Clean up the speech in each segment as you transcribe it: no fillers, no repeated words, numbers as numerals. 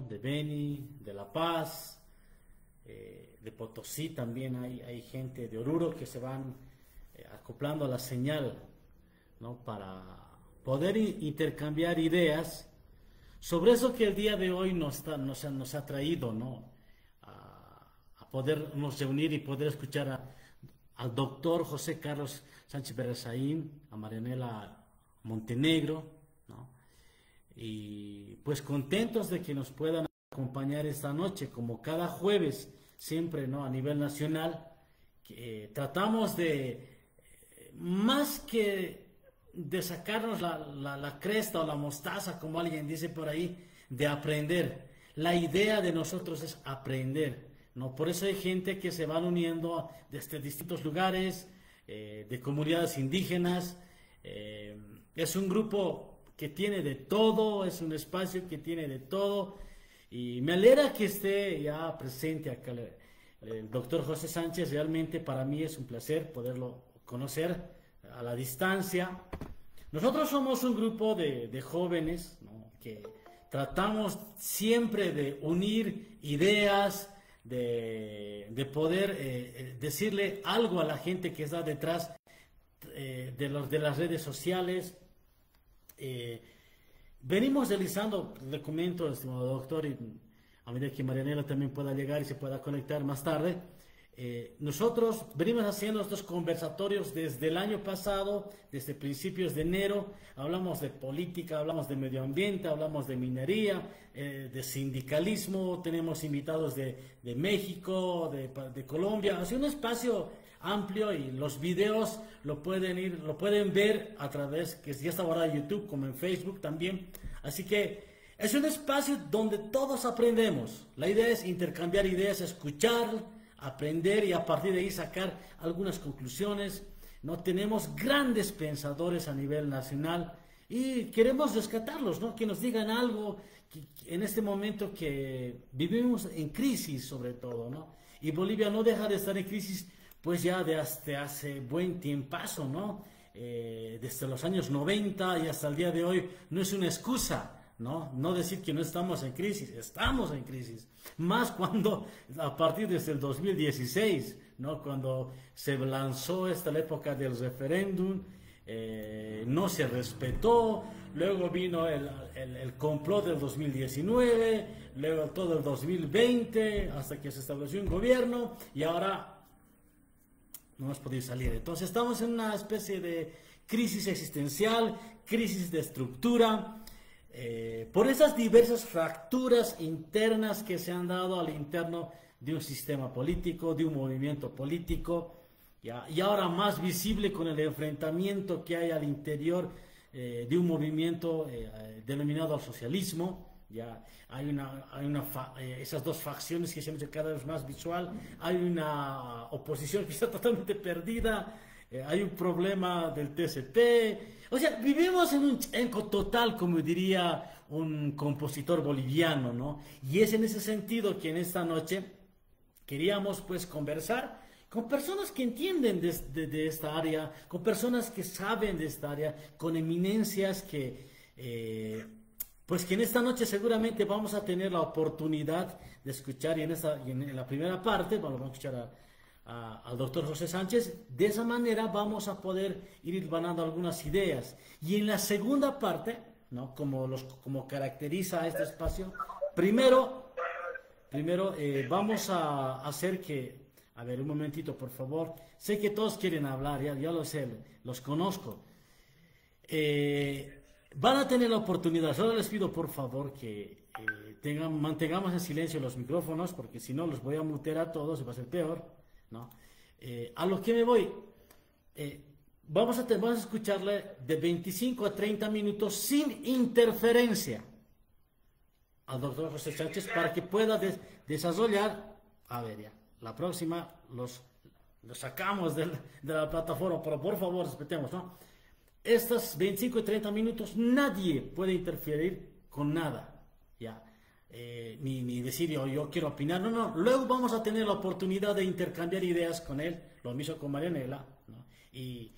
de Beni, de La Paz, de Potosí también hay gente de Oruro que se van acoplando a la señal, ¿no? Para poder intercambiar ideas sobre eso que el día de hoy nos ha traído, ¿no? A podernos reunir y poder escuchar al doctor José Carlos Sánchez Berzaín, a Marianela Montenegro, ¿no? Y pues contentos de que nos puedan acompañar esta noche, como cada jueves, siempre, ¿no? A nivel nacional, que tratamos de, más que de sacarnos la cresta o la mostaza, como alguien dice por ahí, de aprender. La idea de nosotros es aprender, ¿no? Por eso hay gente que se van uniendo desde distintos lugares, de comunidades indígenas. Es un grupo que tiene de todo, es un espacio que tiene de todo, y me alegra que esté ya presente acá el doctor José Sánchez. Realmente para mí es un placer poderlo conocer a la distancia. Nosotros somos un grupo de jóvenes, ¿no? Que tratamos siempre de unir ideas, de poder decirle algo a la gente que está detrás de las redes sociales. Venimos realizando, le comento, estimado doctor, y a medida que Marianela también pueda llegar y se pueda conectar más tarde, nosotros venimos haciendo estos conversatorios desde el año pasado, desde principios de enero. Hablamos de política, hablamos de medio ambiente, hablamos de minería, de sindicalismo. Tenemos invitados de México, de Colombia. Es un espacio amplio y los videos lo pueden ver a través, que ya está ahora en YouTube, como en Facebook también. Así que es un espacio donde todos aprendemos. La idea es intercambiar ideas, escuchar, aprender y a partir de ahí sacar algunas conclusiones. No tenemos grandes pensadores a nivel nacional y queremos rescatarlos, ¿no? Que nos digan algo que en este momento que vivimos en crisis, sobre todo, ¿no? Y Bolivia no deja de estar en crisis pues ya desde hace buen tiempazo, ¿no? Desde los años 90 y hasta el día de hoy. No es una excusa, ¿no? No decir que no estamos en crisis, estamos en crisis. Más cuando, a partir desde el 2016, ¿no? Cuando se lanzó la época del referéndum, no se respetó. Luego vino el complot del 2019, luego todo el 2020, hasta que se estableció un gobierno, y ahora no hemos podido salir. Entonces estamos en una especie de crisis existencial, crisis de estructura, por esas diversas fracturas internas que se han dado al interno de un sistema político, de un movimiento político, ¿ya? Y ahora más visible con el enfrentamiento que hay al interior de un movimiento denominado socialismo. Ya hay esas dos facciones que se han hecho cada vez más visual. Hay una oposición que está totalmente perdida. Hay un problema del TCP. O sea, vivimos en un eco total, como diría un compositor boliviano, ¿no? Y es en ese sentido que en esta noche queríamos pues conversar con personas que entienden de esta área, con personas que saben de esta área, con eminencias pues que en esta noche seguramente vamos a tener la oportunidad de escuchar, y en la primera parte vamos a escuchar al doctor José Sánchez. De esa manera vamos a poder ir ganando algunas ideas. Y en la segunda parte, ¿no? Como caracteriza a este espacio, primero vamos a hacer que, a ver, un momentito, por favor. Sé que todos quieren hablar, ya lo sé, los conozco. Van a tener la oportunidad. Solo les pido por favor que mantengamos en silencio los micrófonos, porque si no los voy a mutear a todos y va a ser peor, ¿no? A lo que me voy, vamos a escucharle de 25 a 30 minutos sin interferencia al doctor José Sánchez para que pueda desarrollar. A ver, ya, la próxima los sacamos de la plataforma, pero por favor respetemos, ¿no? Estos 25 y 30 minutos nadie puede interferir con nada, ¿ya? Ni decir yo quiero opinar, no. Luego vamos a tener la oportunidad de intercambiar ideas con él, lo mismo con Marianela, ¿no? Y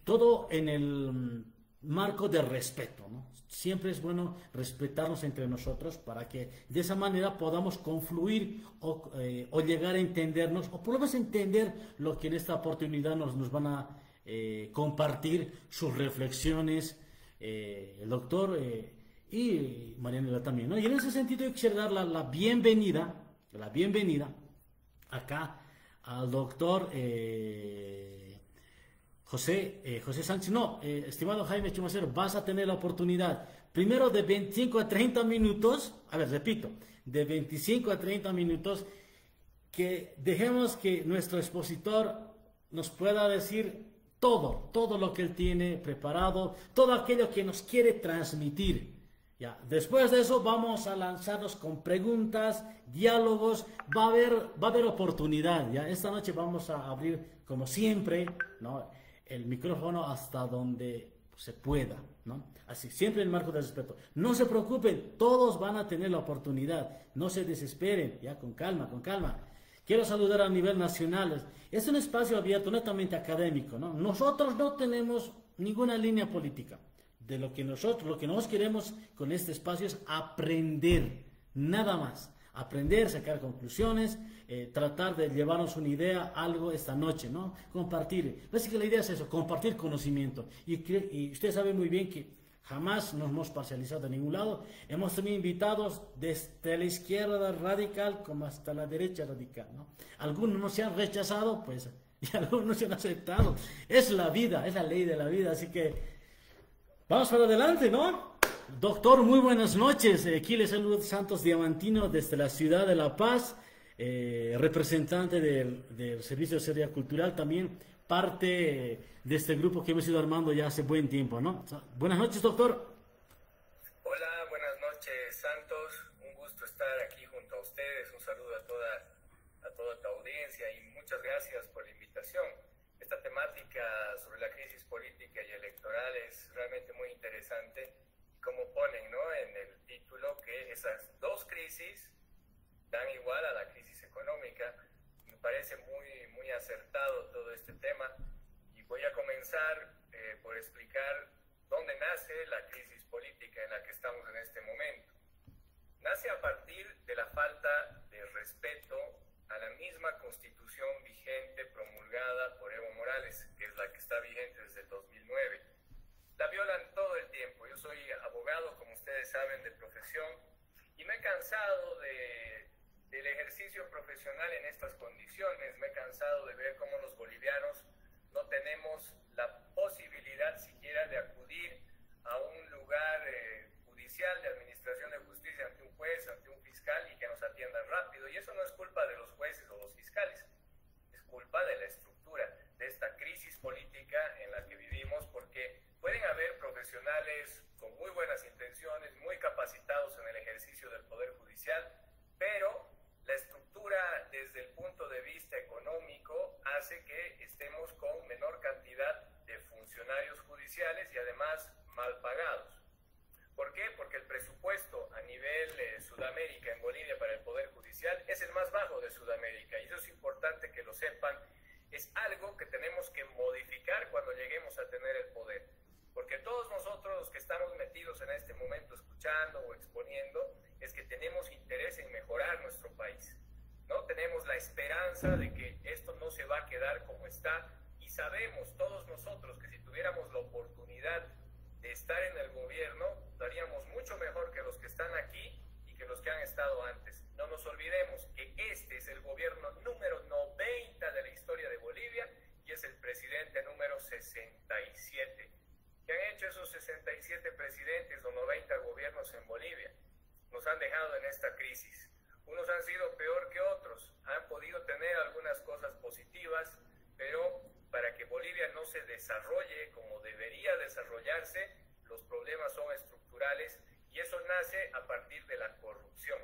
todo en marco de respeto, ¿no? Siempre es bueno respetarnos entre nosotros para que de esa manera podamos confluir o llegar a entendernos, o por lo menos entender lo que en esta oportunidad nos van a compartir sus reflexiones, el doctor y Marianela también, ¿no? Y en ese sentido yo quisiera dar la bienvenida acá al doctor José Sánchez. No, estimado Jaime Chumacero, vas a tener la oportunidad primero de 25 a 30 minutos, a ver, repito, de 25 a 30 minutos, que dejemos que nuestro expositor nos pueda decir todo lo que él tiene preparado, todo aquello que nos quiere transmitir. Ya, después de eso vamos a lanzarnos con preguntas, diálogos, va a haber oportunidad. Ya, esta noche vamos a abrir, como siempre, ¿no?, el micrófono hasta donde se pueda, ¿no? Así, siempre en el marco del respeto. No se preocupen, todos van a tener la oportunidad, no se desesperen, ya, con calma, con calma. Quiero saludar a nivel nacional. Es un espacio abierto, netamente académico, ¿no? Nosotros no tenemos ninguna línea política. De lo que nosotros queremos con este espacio es aprender, nada más. Aprender, sacar conclusiones, tratar de llevarnos una idea, algo esta noche, ¿no? Compartir. Parece que la idea es eso, compartir conocimiento. Y usted sabe muy bien que jamás nos hemos parcializado de ningún lado. Hemos tenido invitados desde la izquierda radical como hasta la derecha radical, ¿no? Algunos nos se han rechazado, pues, y algunos se han aceptado. Es la vida, es la ley de la vida, así que vamos para adelante, ¿no? Doctor, muy buenas noches. Aquí le saluda Santos Diamantino desde la ciudad de La Paz, representante del Servicio de Seguridad Cultural, también parte de este grupo que hemos ido armando ya hace buen tiempo, ¿no? Buenas noches, doctor. Hola, buenas noches, Santos. Un gusto estar aquí junto a ustedes. Un saludo a toda tu audiencia y muchas gracias por la invitación. Esta temática sobre la crisis política y electoral es realmente muy interesante. Como ponen, ¿no?, en el título, que esas dos crisis dan igual a la crisis económica. Me parece muy acertado todo este tema y voy a comenzar por explicar dónde nace la crisis política en la que estamos en este momento. Nace a partir de la falta de respeto a la misma Constitución vigente promulgada por Evo Morales, que es la que está vigente desde el 2009. La violan todo el tiempo. Yo soy abogado, como ustedes saben, de profesión, y me he cansado del ejercicio profesional en estas condiciones. Me he cansado de ver cómo los bolivianos no tenemos la posibilidad siquiera de acudir a un lugar judicial de administración de justicia ante un juez, ante un fiscal, y que nos atiendan rápido. Y eso no es culpa de los jueces o los fiscales, es culpa de la estructura, de esta crisis política en la que vivimos, porque pueden haber profesionales con muy buenas intenciones, muy capacitados en el ejercicio del Poder Judicial, pero la estructura desde el punto de vista económico hace que estemos con menor cantidad de funcionarios judiciales y además mal pagados. ¿Por qué? Porque el presupuesto a nivel Sudamérica, en Bolivia, para el Poder Judicial es el más bajo de Sudamérica, y eso es importante que lo sepan. Es algo que tenemos que modificar cuando lleguemos a tener el poder, porque todos nosotros los que estamos metidos en este momento escuchando o exponiendo es que tenemos interés en mejorar nuestro país, ¿no? Tenemos la esperanza de que esto no se va a quedar como está, y sabemos todos nosotros que si tuviéramos la oportunidad de estar en el gobierno, lo haríamos mucho mejor que los que están aquí y que los que han estado antes. No nos olvidemos que este es el gobierno número 90 de la historia de Bolivia y es el presidente número 67. ¿Qué han hecho esos 67 presidentes o 90 gobiernos en Bolivia? Nos han dejado en esta crisis. Unos han sido peor que otros, han podido tener algunas cosas positivas, pero para que Bolivia no se desarrolle como debería desarrollarse, los problemas son estructurales, y eso nace a partir de la corrupción.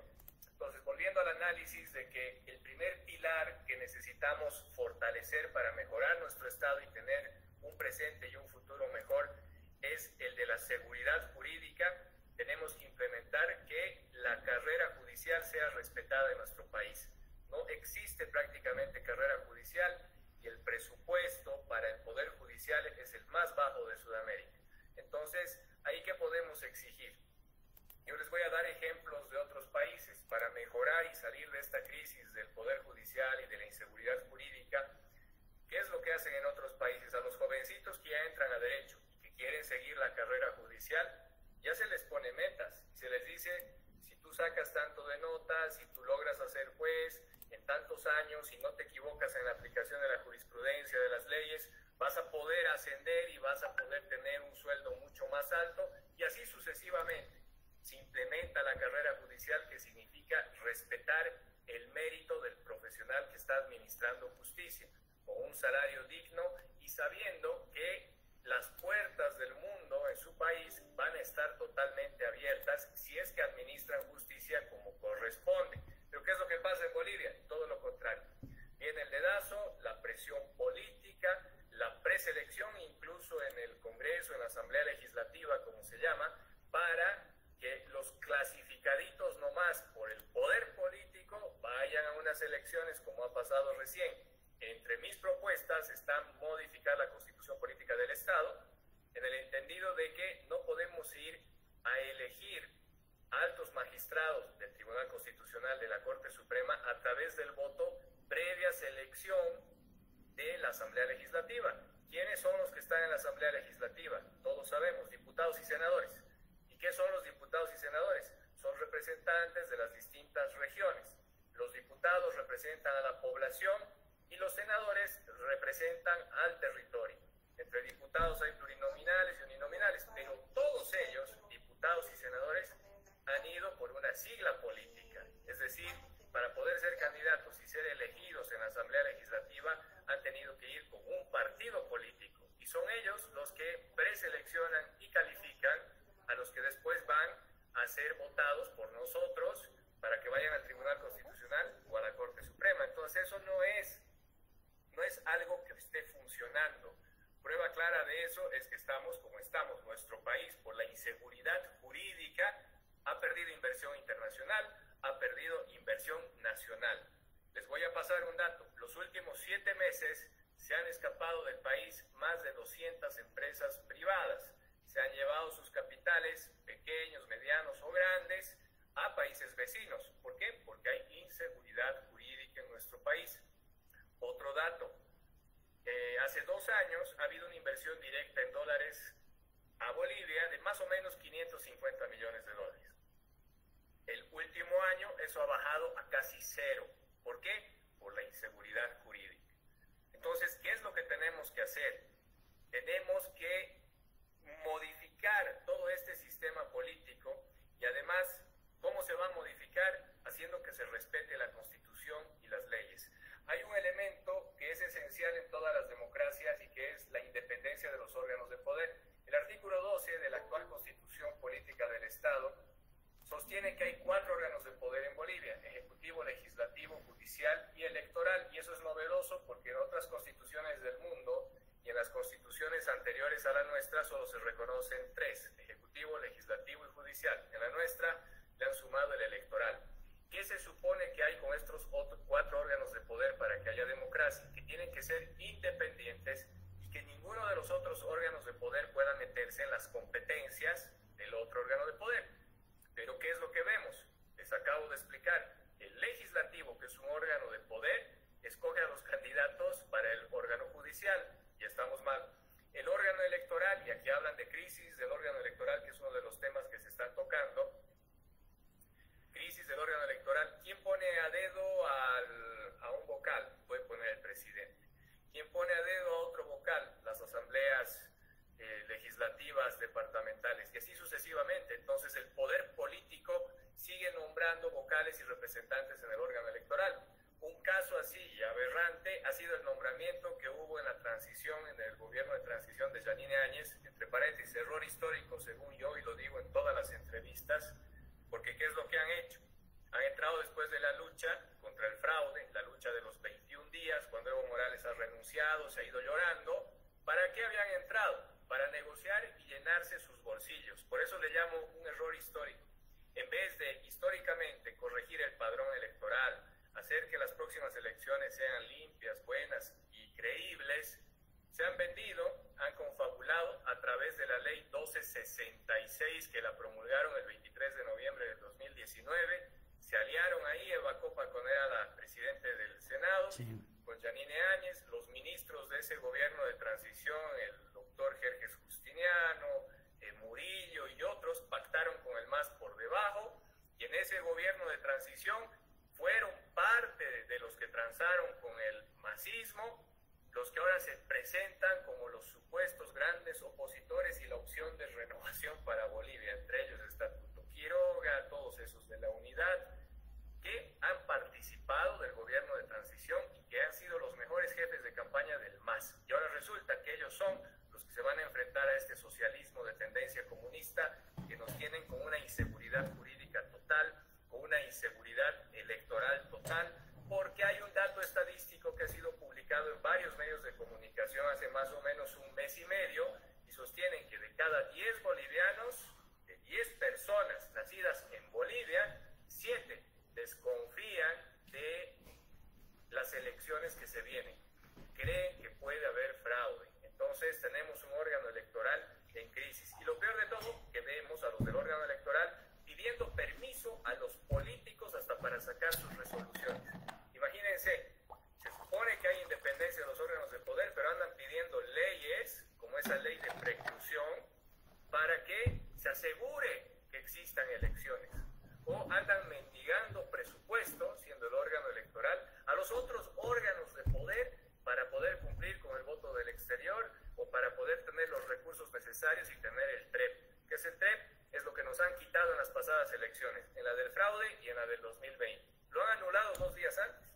Entonces, volviendo al análisis de que el primer pilar que necesitamos fortalecer para mejorar nuestro estado y tener un presente y un futuro mejor es el de la seguridad jurídica, tenemos que implementar que la carrera judicial sea respetada en nuestro país. No existe prácticamente carrera judicial y el presupuesto para el Poder Judicial es el más bajo de Sudamérica. Entonces, Entonces, ¿ahí qué podemos exigir? Yo les voy a dar ejemplos de otros países para mejorar y salir de esta crisis del poder judicial y de la inseguridad jurídica. ¿Qué es lo que hacen en otros países? A los jovencitos que ya entran a derecho y que quieren seguir la carrera judicial, ya se les pone metas y se les dice, si tú sacas tanto de notas, si tú logras hacer juez en tantos años y no te equivocas en la aplicación de la jurisprudencia, de las leyes, vas a poder ascender y vas a poder tener un sueldo mucho más alto, y así sucesivamente. Se implementa la carrera judicial, que significa respetar el mérito del profesional que está administrando justicia, con un salario digno y sabiendo que las puertas del mundo en su país van a estar totalmente abiertas si es que administran justicia como corresponde. ¿Pero qué es lo que pasa en Bolivia? Todo lo contrario. Viene el dedazo, la presión política, la preselección incluso en el Congreso, en la Asamblea Legislativa, como se llama, para que los clasificaditos nomás por el poder político vayan a unas elecciones como ha pasado recién. Entre mis propuestas está modificar la Constitución Política del Estado, en el entendido de que no podemos ir a elegir altos magistrados del Tribunal Constitucional, de la Corte Suprema, a través del voto previa selección de la Asamblea Legislativa. ¿Quiénes son los que están en la Asamblea Legislativa? Todos sabemos, diputados y senadores. ¿Y qué son los diputados y senadores? Son representantes de las distintas regiones. Los diputados representan a la población y los senadores representan al territorio. Entre diputados hay plurinominales y uninominales, pero todos ellos, diputados y senadores, han ido por una sigla política. Es decir, para poder ser candidatos y ser elegidos en la Asamblea Legislativa, han tenido que ir con un partido político. Y son ellos los que preseleccionan y califican a los que después van a ser votados por nosotros para que vayan al Tribunal Constitucional o a la Corte Suprema. Entonces eso no es algo que esté funcionando. Prueba clara de eso es que estamos como estamos. Nuestro país, por la inseguridad jurídica, ha perdido inversión internacional, ha perdido inversión nacional. Les voy a pasar un dato. Los últimos 7 meses se han escapado del país más de 200 empresas privadas. Se han llevado sus capitales, pequeños, medianos o grandes, a países vecinos. ¿Por qué? Porque hay inseguridad jurídica en nuestro país. Otro dato. Hace 2 años ha habido una inversión directa en dólares a Bolivia de más o menos 550 millones de dólares. El último año eso ha bajado a casi 0. ¿Por qué? Por la inseguridad jurídica. Entonces, ¿qué es lo que tenemos que hacer? Tenemos que modificar todo este sistema político y además, ¿cómo se va a modificar? Haciendo que se respete la Constitución y las leyes. Hay un elemento que es esencial en todas las democracias y que es la independencia de los órganos de poder. El artículo 12 de la actual Constitución Política del Estado sostiene que hay 4 órganos de poder en Bolivia: ejecutivo, legislativo, judicial y electoral. Y eso es novedoso porque en otras constituciones del mundo y en las constituciones anteriores a la nuestra solo se reconocen 3: ejecutivo, legislativo y judicial. En la nuestra le han sumado el electoral. ¿Qué se supone que hay con estos 4 órganos de poder para que haya democracia? Que tienen que ser independientes y que ninguno de los otros órganos de poder pueda meterse en las competencias del otro órgano de poder. Pero ¿qué es lo que vemos? Les acabo de explicar. El legislativo, que es un órgano de poder, escoge a los candidatos para el órgano judicial. Y estamos mal. El órgano electoral, y aquí hablan de crisis del órgano electoral, que es uno de los temas que se están tocando. Crisis del órgano electoral. ¿Quién pone a dedo a un vocal? Puede poner el presidente. ¿Quién pone a dedo a otro vocal? Las asambleas legislativas departamentales, y así sucesivamente. Entonces el poder político sigue nombrando vocales y representantes en el órgano electoral. Un caso así aberrante ha sido el nombramiento que hubo en la transición, en el gobierno de transición de Yanine Áñez, entre paréntesis, error histórico según yo, y lo digo en todas las entrevistas, porque ¿qué es lo que han hecho? Han entrado después de la lucha contra el fraude, la lucha de los 21 días, cuando Evo Morales ha renunciado, se ha ido llorando. ¿Para qué habían entrado? Para negociar y llenarse sus bolsillos. Por eso le llamo un error histórico. En vez de históricamente corregir el padrón electoral, hacer que las próximas elecciones sean limpias, buenas y creíbles, se han vendido, han confabulado a través través de la ley 1266 que la promulgaron el 23 de noviembre del 2019. Se aliaron ahí, Eva Copacon era la presidenta del Senado, sí, con Yanine Áñez, los ministros de ese gobierno de transición, el doctor Jerjes Justiniano, Murillo y otros, pactaron con el MAS por debajo, y en ese gobierno de transición fueron parte de los que transaron con el masismo, los que ahora se presentan como los supuestos grandes opositores y la opción de renovación para Bolivia. Entre ellos está Tuto Quiroga, todos esos de la unidad, que han participado del gobierno de transición y que han sido los mejores jefes de campaña del MAS. Y ahora resulta que ellos son los que se van a enfrentar a este socialismo de tendencia comunista, que nos tienen con una inseguridad jurídica total, con una inseguridad electoral total, porque hay un dato estadístico que ha sido publicado en varios medios de comunicación hace más o menos un mes y medio, y sostienen que de cada 10 bolivianos, de 10 personas nacidas en Bolivia, 7 desconfían de las elecciones que se vienen. Creen que puede haber fraude. Entonces tenemos un órgano electoral en crisis. Y lo peor de todo, que vemos a los del órgano electoral pidiendo permiso a los políticos hasta para sacar sus resoluciones. Imagínense, se supone que hay independencia de los órganos de poder, pero andan pidiendo leyes, como esa ley de preclusión, para que se asegure que existan elecciones. O andan mendigando presupuesto, siendo el órgano electoral, a los otros órganos de poder para poder cumplir con el voto del exterior o para poder tener los recursos necesarios y tener el TREP. ¿Qué es el TREP? Es lo que nos han quitado en las pasadas elecciones, en la del fraude y en la del 2020. Lo han anulado 2 días antes.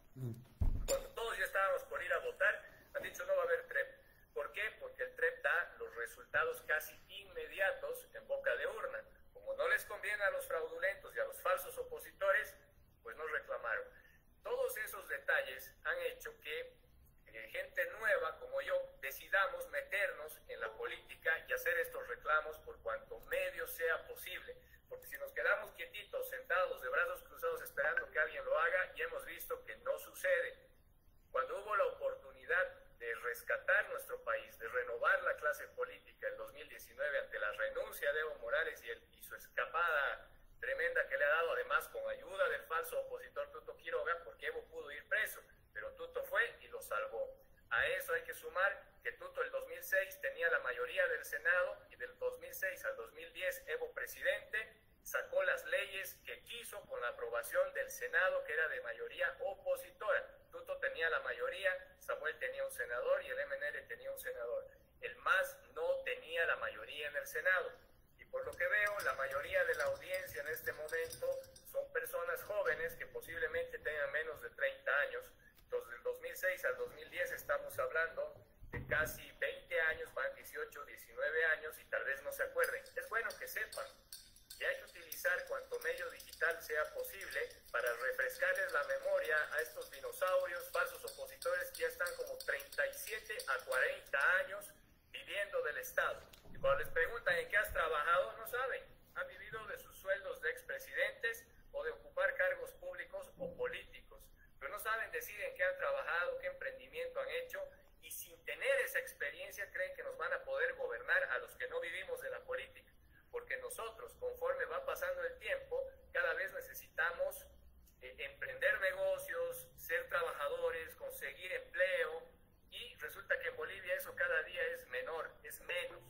Cuando todos ya estábamos por ir a votar, han dicho no va a haber TREP. ¿Por qué? Porque el TREP da los resultados casi inmediatos en boca de urna. Como no les conviene a los fraudulentos y a los falsos opositores, pues no reclamaron. Todos esos detalles han hecho que gente nueva como yo decidamos meternos en la política y hacer estos reclamos por cuanto medio sea posible, porque si nos quedamos quietitos, sentados de brazos cruzados esperando que alguien lo haga, ya hemos visto que no sucede. Cuando hubo la oportunidad de rescatar nuestro país, de renovar la clase política en 2019 ante la renuncia de Evo Morales y su escapada tremenda que le ha dado, además con ayuda del falso opositor Tuto Quiroga, porque Evo pudo ir preso, pero Tuto fue y lo salvó. A eso hay que sumar que Tuto el 2006 tenía la mayoría del Senado y del 2006 al 2010 Evo presidente sacó las leyes que quiso con la aprobación del Senado, que era de mayoría opositora. Tuto tenía la mayoría, Samuel tenía un senador y el MNL tenía un senador. El MAS no tenía la mayoría en el Senado. Y por lo que veo, la mayoría de la audiencia en este momento son personas jóvenes que posiblemente tengan menos de 30 años. Entonces, del 2006 al 2010 estamos hablando de casi 20 años, van 18, 19 años y tal vez no se acuerden. Es bueno que sepan que hay que utilizar cuanto medio digital sea posible para refrescarles la memoria a estos dinosaurios, falsos opositores que ya están como 37 a 40 años viviendo del Estado. Y cuando les preguntan en qué has trabajado, no saben. Han vivido de sus sueldos de expresidentes o de ocupar cargos públicos o políticos. Pero no saben decir en qué han trabajado, qué emprendimiento han hecho, y sin tener esa experiencia creen que nos van a poder gobernar a los que no vivimos de la política. Porque nosotros, conforme va pasando el tiempo, cada vez necesitamos emprender negocios, ser trabajadores, conseguir empleo, y resulta que en Bolivia eso cada día es menor, es menos.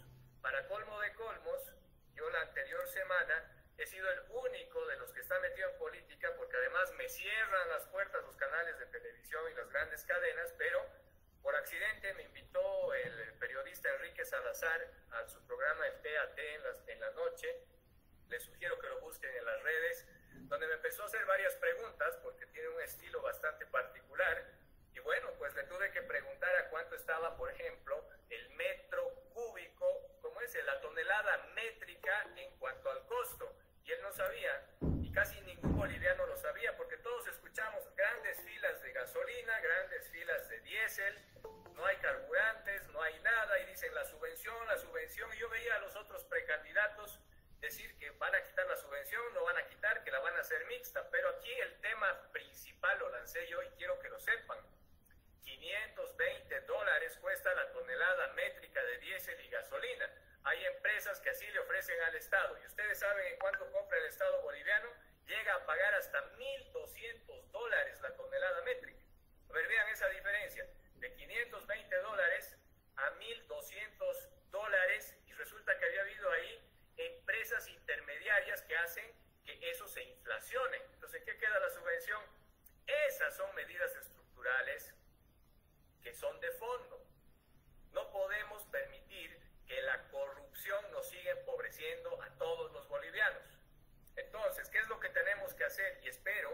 Para colmo de colmos, yo la anterior semana he sido el único de los que está metido en política, porque además me cierran las puertas los canales de televisión y las grandes cadenas, pero por accidente me invitó el periodista Enrique Salazar a su programa en PAT en la noche. Les sugiero que lo busquen en las redes, donde me empezó a hacer varias preguntas, porque tiene un estilo bastante particular. Y bueno, pues le tuve que preguntar a cuánto estaba, por ejemplo, el metro cúbico, ¿cómo es? La tonelada métrica en cuanto al costo. Y él no sabía, y casi ningún boliviano lo sabía, porque todos escuchamos grandes filas de gasolina, grandes filas de diésel, no hay carburantes, no hay nada, y dicen la subvención, y yo veía a los otros precandidatos decir que van a quitar la subvención, no van a quitar, que la van a hacer mixta, pero aquí el tema principal lo lancé yo y quiero que lo sepan. $520 cuesta la tonelada métrica de diésel y gasolina. Hay empresas que así le ofrecen al Estado. Y ustedes saben en cuánto compra el Estado boliviano. Llega a pagar hasta $1.200 la tonelada métrica. A ver, vean esa diferencia. De $520 a $1.200. Y resulta que había habido ahí empresas intermediarias que hacen que eso se inflacione. Entonces, ¿qué queda la subvención? Esas son medidas estructurales que son de fondo. No podemos permitir que la corrupción nos siga empobreciendo a todos los bolivianos. Entonces, ¿qué es lo que tenemos que hacer? Y espero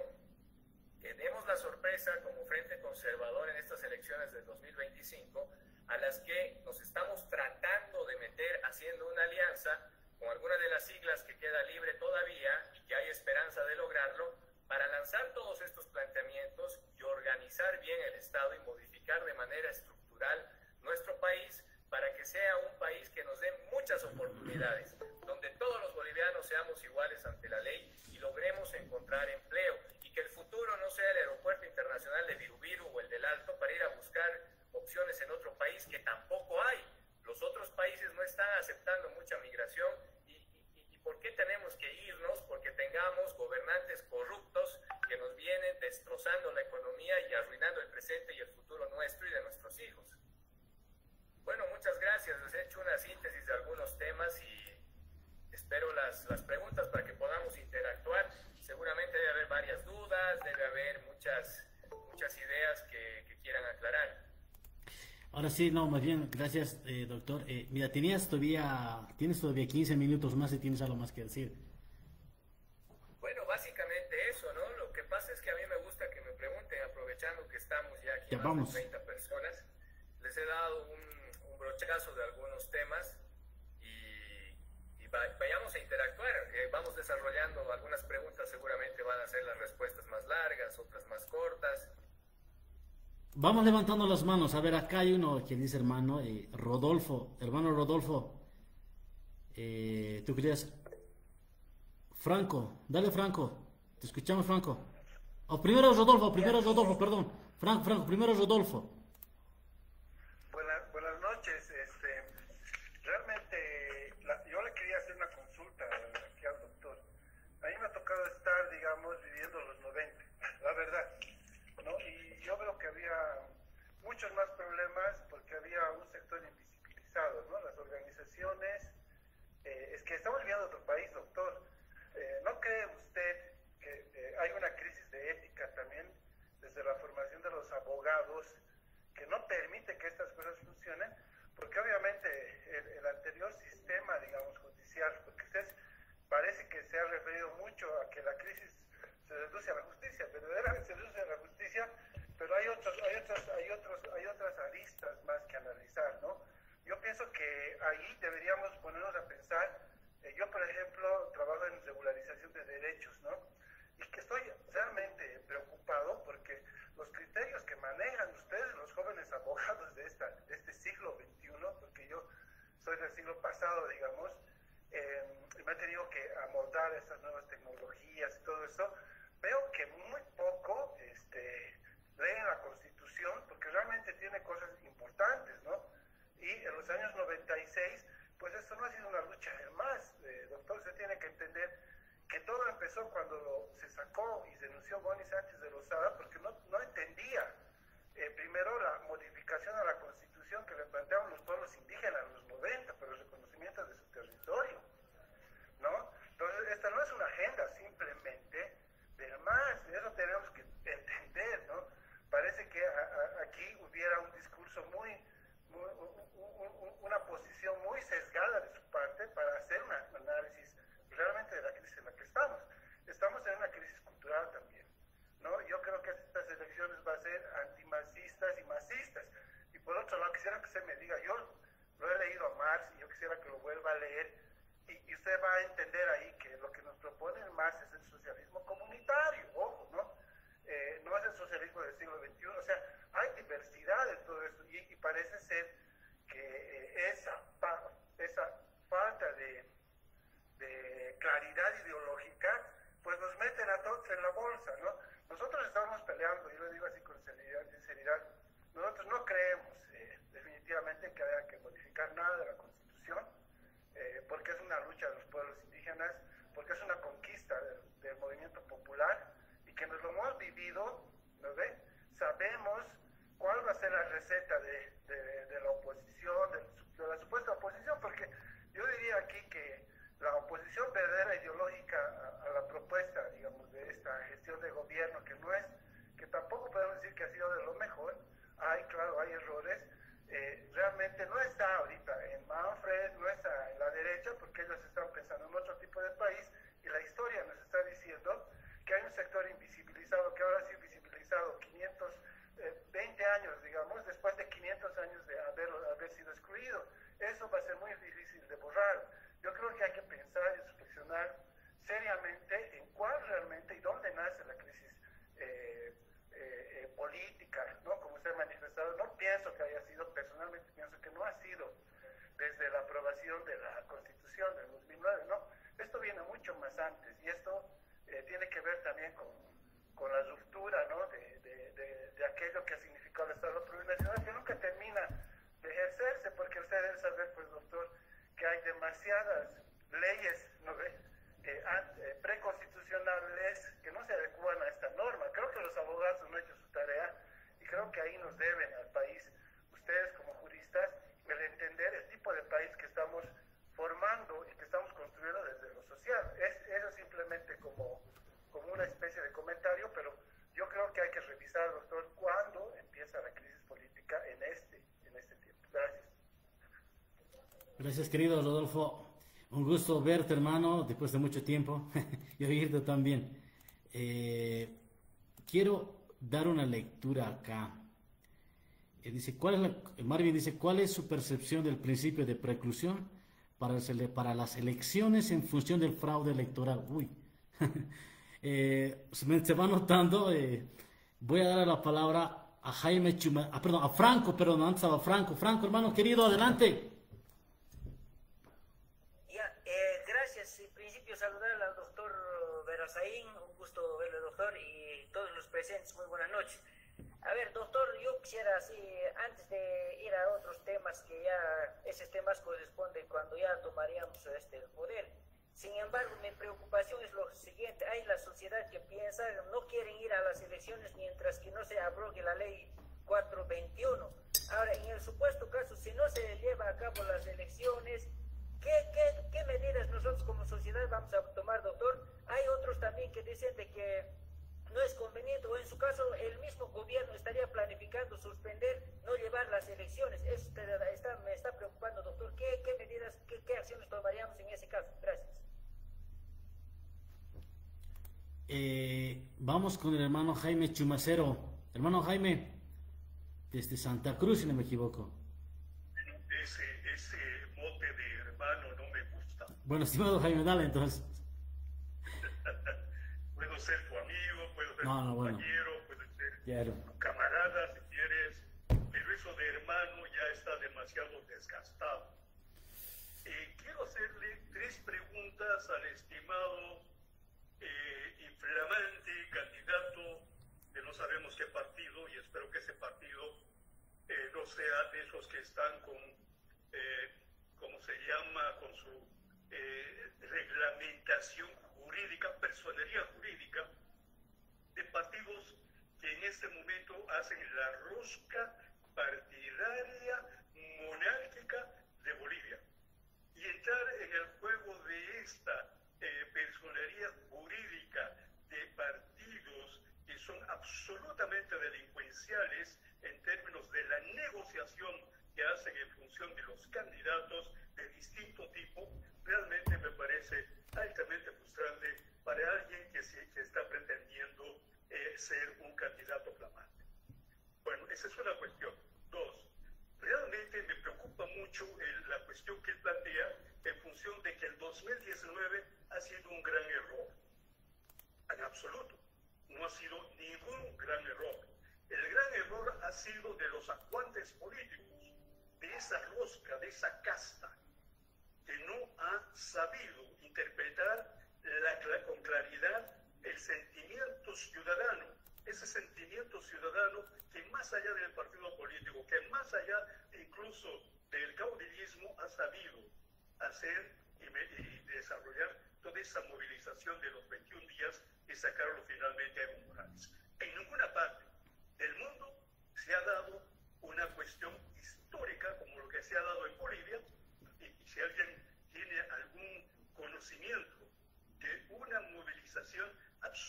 que demos la sorpresa como Frente Conservador en estas elecciones del 2025, a las que nos estamos tratando de meter haciendo una alianza con alguna de las siglas que queda libre todavía y que hay esperanza de lograrlo, para lanzar todos estos planteamientos y organizar bien el Estado y modificar de manera estructural nuestro país para que sea un país que nos dé muchas oportunidades, donde todos los bolivianos seamos iguales ante la ley y logremos encontrar empleo, y que el futuro no sea el aeropuerto internacional de Virubiru o el del Alto para ir a buscar opciones en otro país, que tampoco hay. Los otros países no están aceptando mucha migración. ¿Y por qué tenemos que irnos? Porque tengamos gobernantes corruptos que nos vienen destrozando la economía y arruinando el presente y el futuro nuestro y de nuestros hijos. Bueno, muchas gracias. Les he hecho una síntesis de algunos temas y espero las preguntas para que podamos interactuar. Seguramente debe haber varias dudas, debe haber muchas ideas que quieran aclarar. Ahora sí, no, más bien, gracias, doctor. Mira, tienes todavía 15 minutos más y tienes algo más que decir. Bueno, básicamente eso, ¿no? Lo que pasa es que a mí me gusta que me pregunten, aprovechando que estamos ya aquí más de 30 personas. Les he dado un brochazo de algunos temas y vayamos a interactuar. Vamos desarrollando algunas preguntas, seguramente van a ser las respuestas más largas, otras más cortas. Vamos levantando las manos. A ver, acá hay uno que dice hermano Rodolfo. Hermano Rodolfo, ¿tú querías? Franco, dale Franco. Te escuchamos, Franco. O primero Rodolfo, perdón. Franco, primero Rodolfo. Buenas noches. Realmente yo le quería hacer una consulta aquí al doctor. A mí me ha tocado estar, digamos, viviendo los 90, la verdad, ¿no? Y yo veo que había muchos más problemas porque había un sector invisibilizado, ¿no? Las organizaciones, es que estamos viviendo otro país, doctor. ¿No cree usted que hay una crisis de ética también desde la formación de los abogados que no permite que estas cosas funcionen? Porque obviamente el anterior sistema, digamos, judicial, porque usted parece que se ha referido mucho a que la crisis se reduce a la justicia, verdaderamente se reduce a la justicia, pero hay otras aristas más que analizar, ¿no? Yo pienso que ahí deberíamos ponernos a pensar. Yo, por ejemplo, trabajo en regularización de derechos, ¿no? Y que estoy realmente preocupado porque los criterios que manejan ustedes, los jóvenes abogados de este siglo XXI, porque yo soy del siglo pasado, digamos, y me he tenido que amoldar a estas nuevas tecnologías y todo eso, veo que muy poco leen la Constitución, porque realmente tiene cosas importantes, ¿no? Y en los años 96, pues esto no ha sido una lucha. Además, doctor, usted tiene que entender que todo empezó cuando se sacó y denunció Boni Sánchez de Lozada, porque no entendía primero la modificación a la Constitución que le planteaban los pueblos indígenas en los 90, pero el reconocimiento de su territorio, ¿no? Entonces, esta no es una agenda simplemente del MAS, eso tenemos que entender, ¿no? Parece que aquí hubiera un discurso una posición muy sesgada de su parte para hacer un análisis realmente de la crisis en la que estamos. Estamos en una crisis cultural también, ¿no? Yo creo que estas elecciones van a ser antimasistas y masistas. Y por otro lado, quisiera que usted me diga, yo lo he leído a Marx y yo quisiera que lo vuelva a leer, y usted va a entender ahí que lo que nos propone Marx es el socialismo comunitario, ojo, ¿no? No es el socialismo del siglo XXI, o sea, hay diversidad en todo esto, y parece ser que esa falta de claridad ideológica, pues nos meten a todos en la bolsa, ¿no? Nosotros estamos peleando, yo le digo así con sinceridad, nosotros no creemos definitivamente que haya que modificar nada de la Constitución, vivido, ¿no ve? Sabemos cuál va a ser la receta de la oposición, de la supuesta oposición, porque yo diría aquí que la oposición verdadera ideológica a la propuesta, digamos, de esta gestión de gobierno, que no es, que tampoco podemos decir que ha sido de lo mejor, claro, hay errores, realmente no está ahorita en Manfred, no está en la derecha, porque ellos están pensando en otro tipo de país, y la historia nos está diciendo que hay un sector invisibilizado, que ahora ha sido visibilizado 20 años, digamos, después de 500 años de haber sido excluido. Eso va a ser muy difícil de borrar. Yo creo que hay que pensar y reflexionar seriamente en cuál realmente y dónde nace la crisis política, ¿no? Como se ha manifestado. No pienso que haya sido, personalmente pienso que no ha sido desde la aprobación de la Constitución del 2009, ¿no? Esto viene mucho más antes, y esto tiene que ver también con la ruptura, ¿no? de aquello que ha significado el Estado plurinacional, que nunca termina de ejercerse, porque usted debe saber, pues, doctor, que hay demasiadas leyes, ¿no ve? Preconstitucionales que no se adecúan a esta norma. Creo que los abogados no han hecho su tarea, y creo que ahí nos deben al país, ustedes como juristas, el entender el tipo de país que estamos formando y que estamos construyendo desde lo social. Eso simplemente como una especie de comentario, pero yo creo que hay que revisar, doctor, cuándo empieza la crisis política en este tiempo. Gracias. Gracias, querido Rodolfo. Un gusto verte, hermano, después de mucho tiempo, y oírte también. Quiero dar una lectura acá. Dice, Marvin dice, ¿cuál es su percepción del principio de preclusión para las elecciones en función del fraude electoral? Uy, se va notando. Voy a dar la palabra a Jaime Chuma, a Franco, antes estaba Franco. Franco, hermano querido, adelante. Gracias. En principio, saludar al doctor Verazaín, un gusto verle, doctor, y todos los presentes, muy buenas noches. A ver, doctor, yo quisiera, antes de ir a otros temas, que ya esos temas corresponden cuando ya tomaríamos el poder. Sin embargo, mi preocupación es lo siguiente: hay la sociedad que piensa, no quieren ir a las elecciones mientras que no se abrogue la ley 421. Ahora, en el supuesto caso, si no se lleva a cabo las elecciones, ¿qué medidas nosotros como sociedad vamos a tomar, doctor? Hay otros también que dicen de que no es conveniente, o en su caso el mismo gobierno estaría planificando suspender, no llevar las elecciones. Eso me está preocupando, doctor. ¿Qué medidas, qué acciones tomaríamos en ese caso? Gracias. Vamos con el hermano Jaime Chumacero. Hermano Jaime, desde Santa Cruz, si no me equivoco. Ese mote de hermano no me gusta. Bueno, estimado Jaime, dale entonces. Puedo ser tu amigo, puedo ser tu compañero, puedo ser tu camarada si quieres, pero eso de hermano ya está demasiado desgastado. Quiero hacerle 3 preguntas al estimado inflamante candidato de no sabemos qué partido, y espero que ese partido no sea de esos que están con, ¿cómo se llama?, con su reglamentación jurídica, personería jurídica, de partidos que en este momento hacen la rosca partidaria monárquica de Bolivia. Y entrar en el juego de esta personería jurídica de partidos que son absolutamente delincuenciales en términos de la negociación que hacen en función de los candidatos de distinto tipo, realmente me parece altamente frustrante para alguien que está pretendiendo ser un candidato flamante. Bueno, esa es una cuestión. 2, realmente me preocupa mucho la cuestión que él plantea en función de que el 2019 ha sido un gran error. En absoluto, no ha sido ningún gran error. El gran error ha sido de los acuantes políticos, de esa rosca, de esa casta, que no ha sabido interpretar con claridad el sentimiento ciudadano, ese sentimiento ciudadano que más allá del partido político, que más allá incluso del caudillismo, ha sabido hacer y desarrollar toda esa movilización de los 21 días y sacarlo finalmente a Evo Morales. En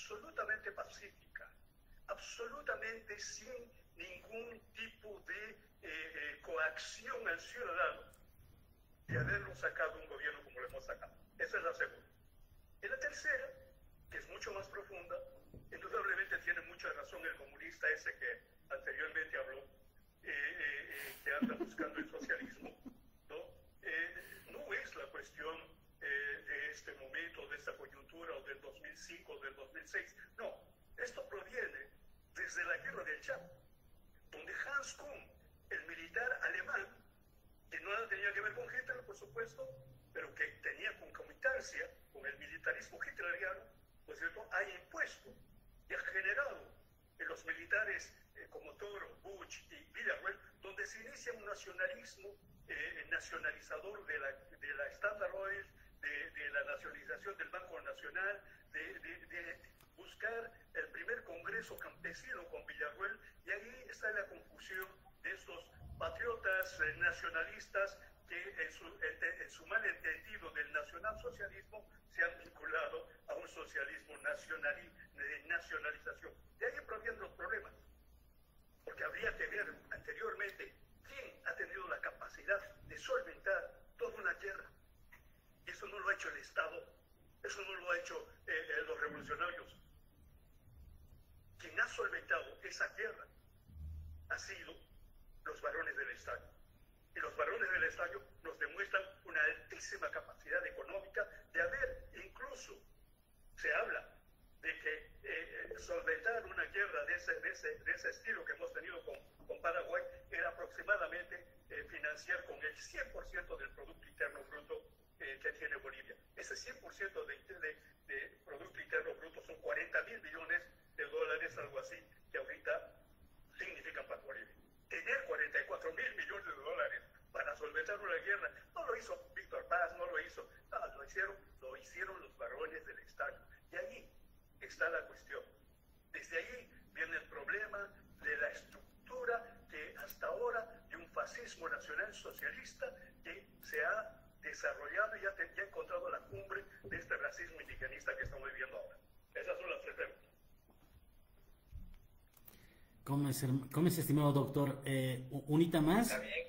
absolutamente pacífica, absolutamente sin ningún tipo de coacción al ciudadano, de haberlo sacado un gobierno como lo hemos sacado. Esa es la segunda. Y la tercera, que es mucho más profunda, indudablemente tiene mucha razón el comunista ese que anteriormente habló, que anda buscando el socialismo, ¿no? No es la cuestión de este momento, de esta coyuntura, o del 2005, o del 2006. No, esto proviene desde la guerra del Chaco, donde Hans Kuhn, el militar alemán, que no tenía que ver con Hitler, por supuesto, pero que tenía concomitancia con el militarismo hitleriano, pues cierto, ha impuesto y ha generado en los militares como Toro, Buch y Villarroel, donde se inicia un nacionalismo nacionalizador de la Standard Oil, de la nacionalización del Banco Nacional, de buscar el primer congreso campesino con Villarroel, y ahí está la confusión de estos patriotas nacionalistas que en su malentendido del nacionalsocialismo se han vinculado a un socialismo de nacionalización. De ahí provienen los problemas, porque habría que ver anteriormente quién ha tenido la capacidad de solventar toda una guerra. Y eso no lo ha hecho el Estado, eso no lo ha hecho los revolucionarios. Quien ha solventado esa guerra ha sido los varones del Estado. Y los varones del Estado nos demuestran una altísima capacidad económica de haber, incluso se habla de que solventar una guerra de ese estilo que hemos tenido con Paraguay era aproximadamente financiar con el 100% del Producto Interno Bruto que tiene Bolivia. Ese 100% de Producto Interno Bruto son 40.000 millones de dólares, algo así, que ahorita significan para Bolivia. Tener 44.000 millones de dólares para solventar una guerra, no lo hizo Víctor Paz, no lo hizo, no, lo hicieron los varones del Estado. Y ahí está la cuestión. Desde ahí viene el problema de la estructura que hasta ahora, de un fascismo nacional socialista que se ha desarrollado y ya ha encontrado la cumbre de este racismo indigenista que estamos viviendo ahora. Esas son las tres preguntas. ¿Cómo es, estimado doctor? ¿Unita más? ¿Está bien?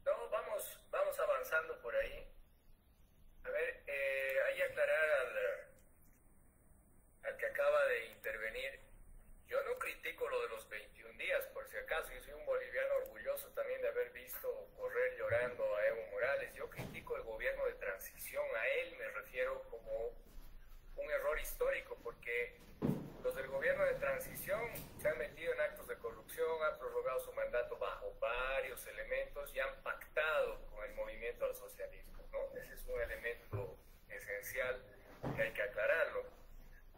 No, vamos avanzando por ahí. A ver, ahí aclarar al que acaba de intervenir. Yo no critico lo de los 21 días, por si acaso. Yo soy un boliviano orgulloso también de haber visto correr llorando a Evo Morales. Yo critico el gobierno de transición. A él me refiero como un error histórico, porque los del gobierno de transición se han metido en actos de corrupción, han prorrogado su mandato bajo varios elementos y han pactado con el movimiento al socialismo, ¿no? Ese es un elemento esencial que hay que aclararlo,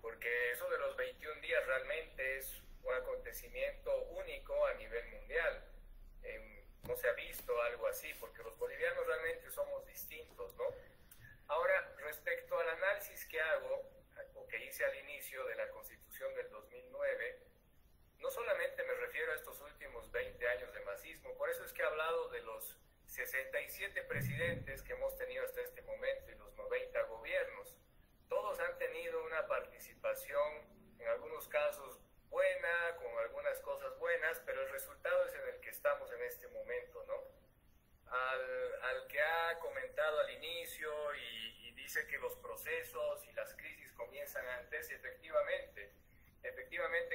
porque eso de los 21 días realmente es un acontecimiento único a nivel mundial. No se ha visto algo así, porque los bolivianos realmente somos distintos, ¿no? Ahora, respecto al análisis que hago, o que hice al inicio de la Constitución del 2009, no solamente me refiero a estos últimos 20 años de masismo, por eso es que he hablado de los 67 presidentes que hemos tenido hasta este momento y los 90 gobiernos. Todos han tenido una participación, en algunos casos buena, con algunas cosas buenas, pero el resultado es en el que estamos en este momento, ¿no? Al que ha comentado al inicio y dice que los procesos y las crisis comienzan antes, efectivamente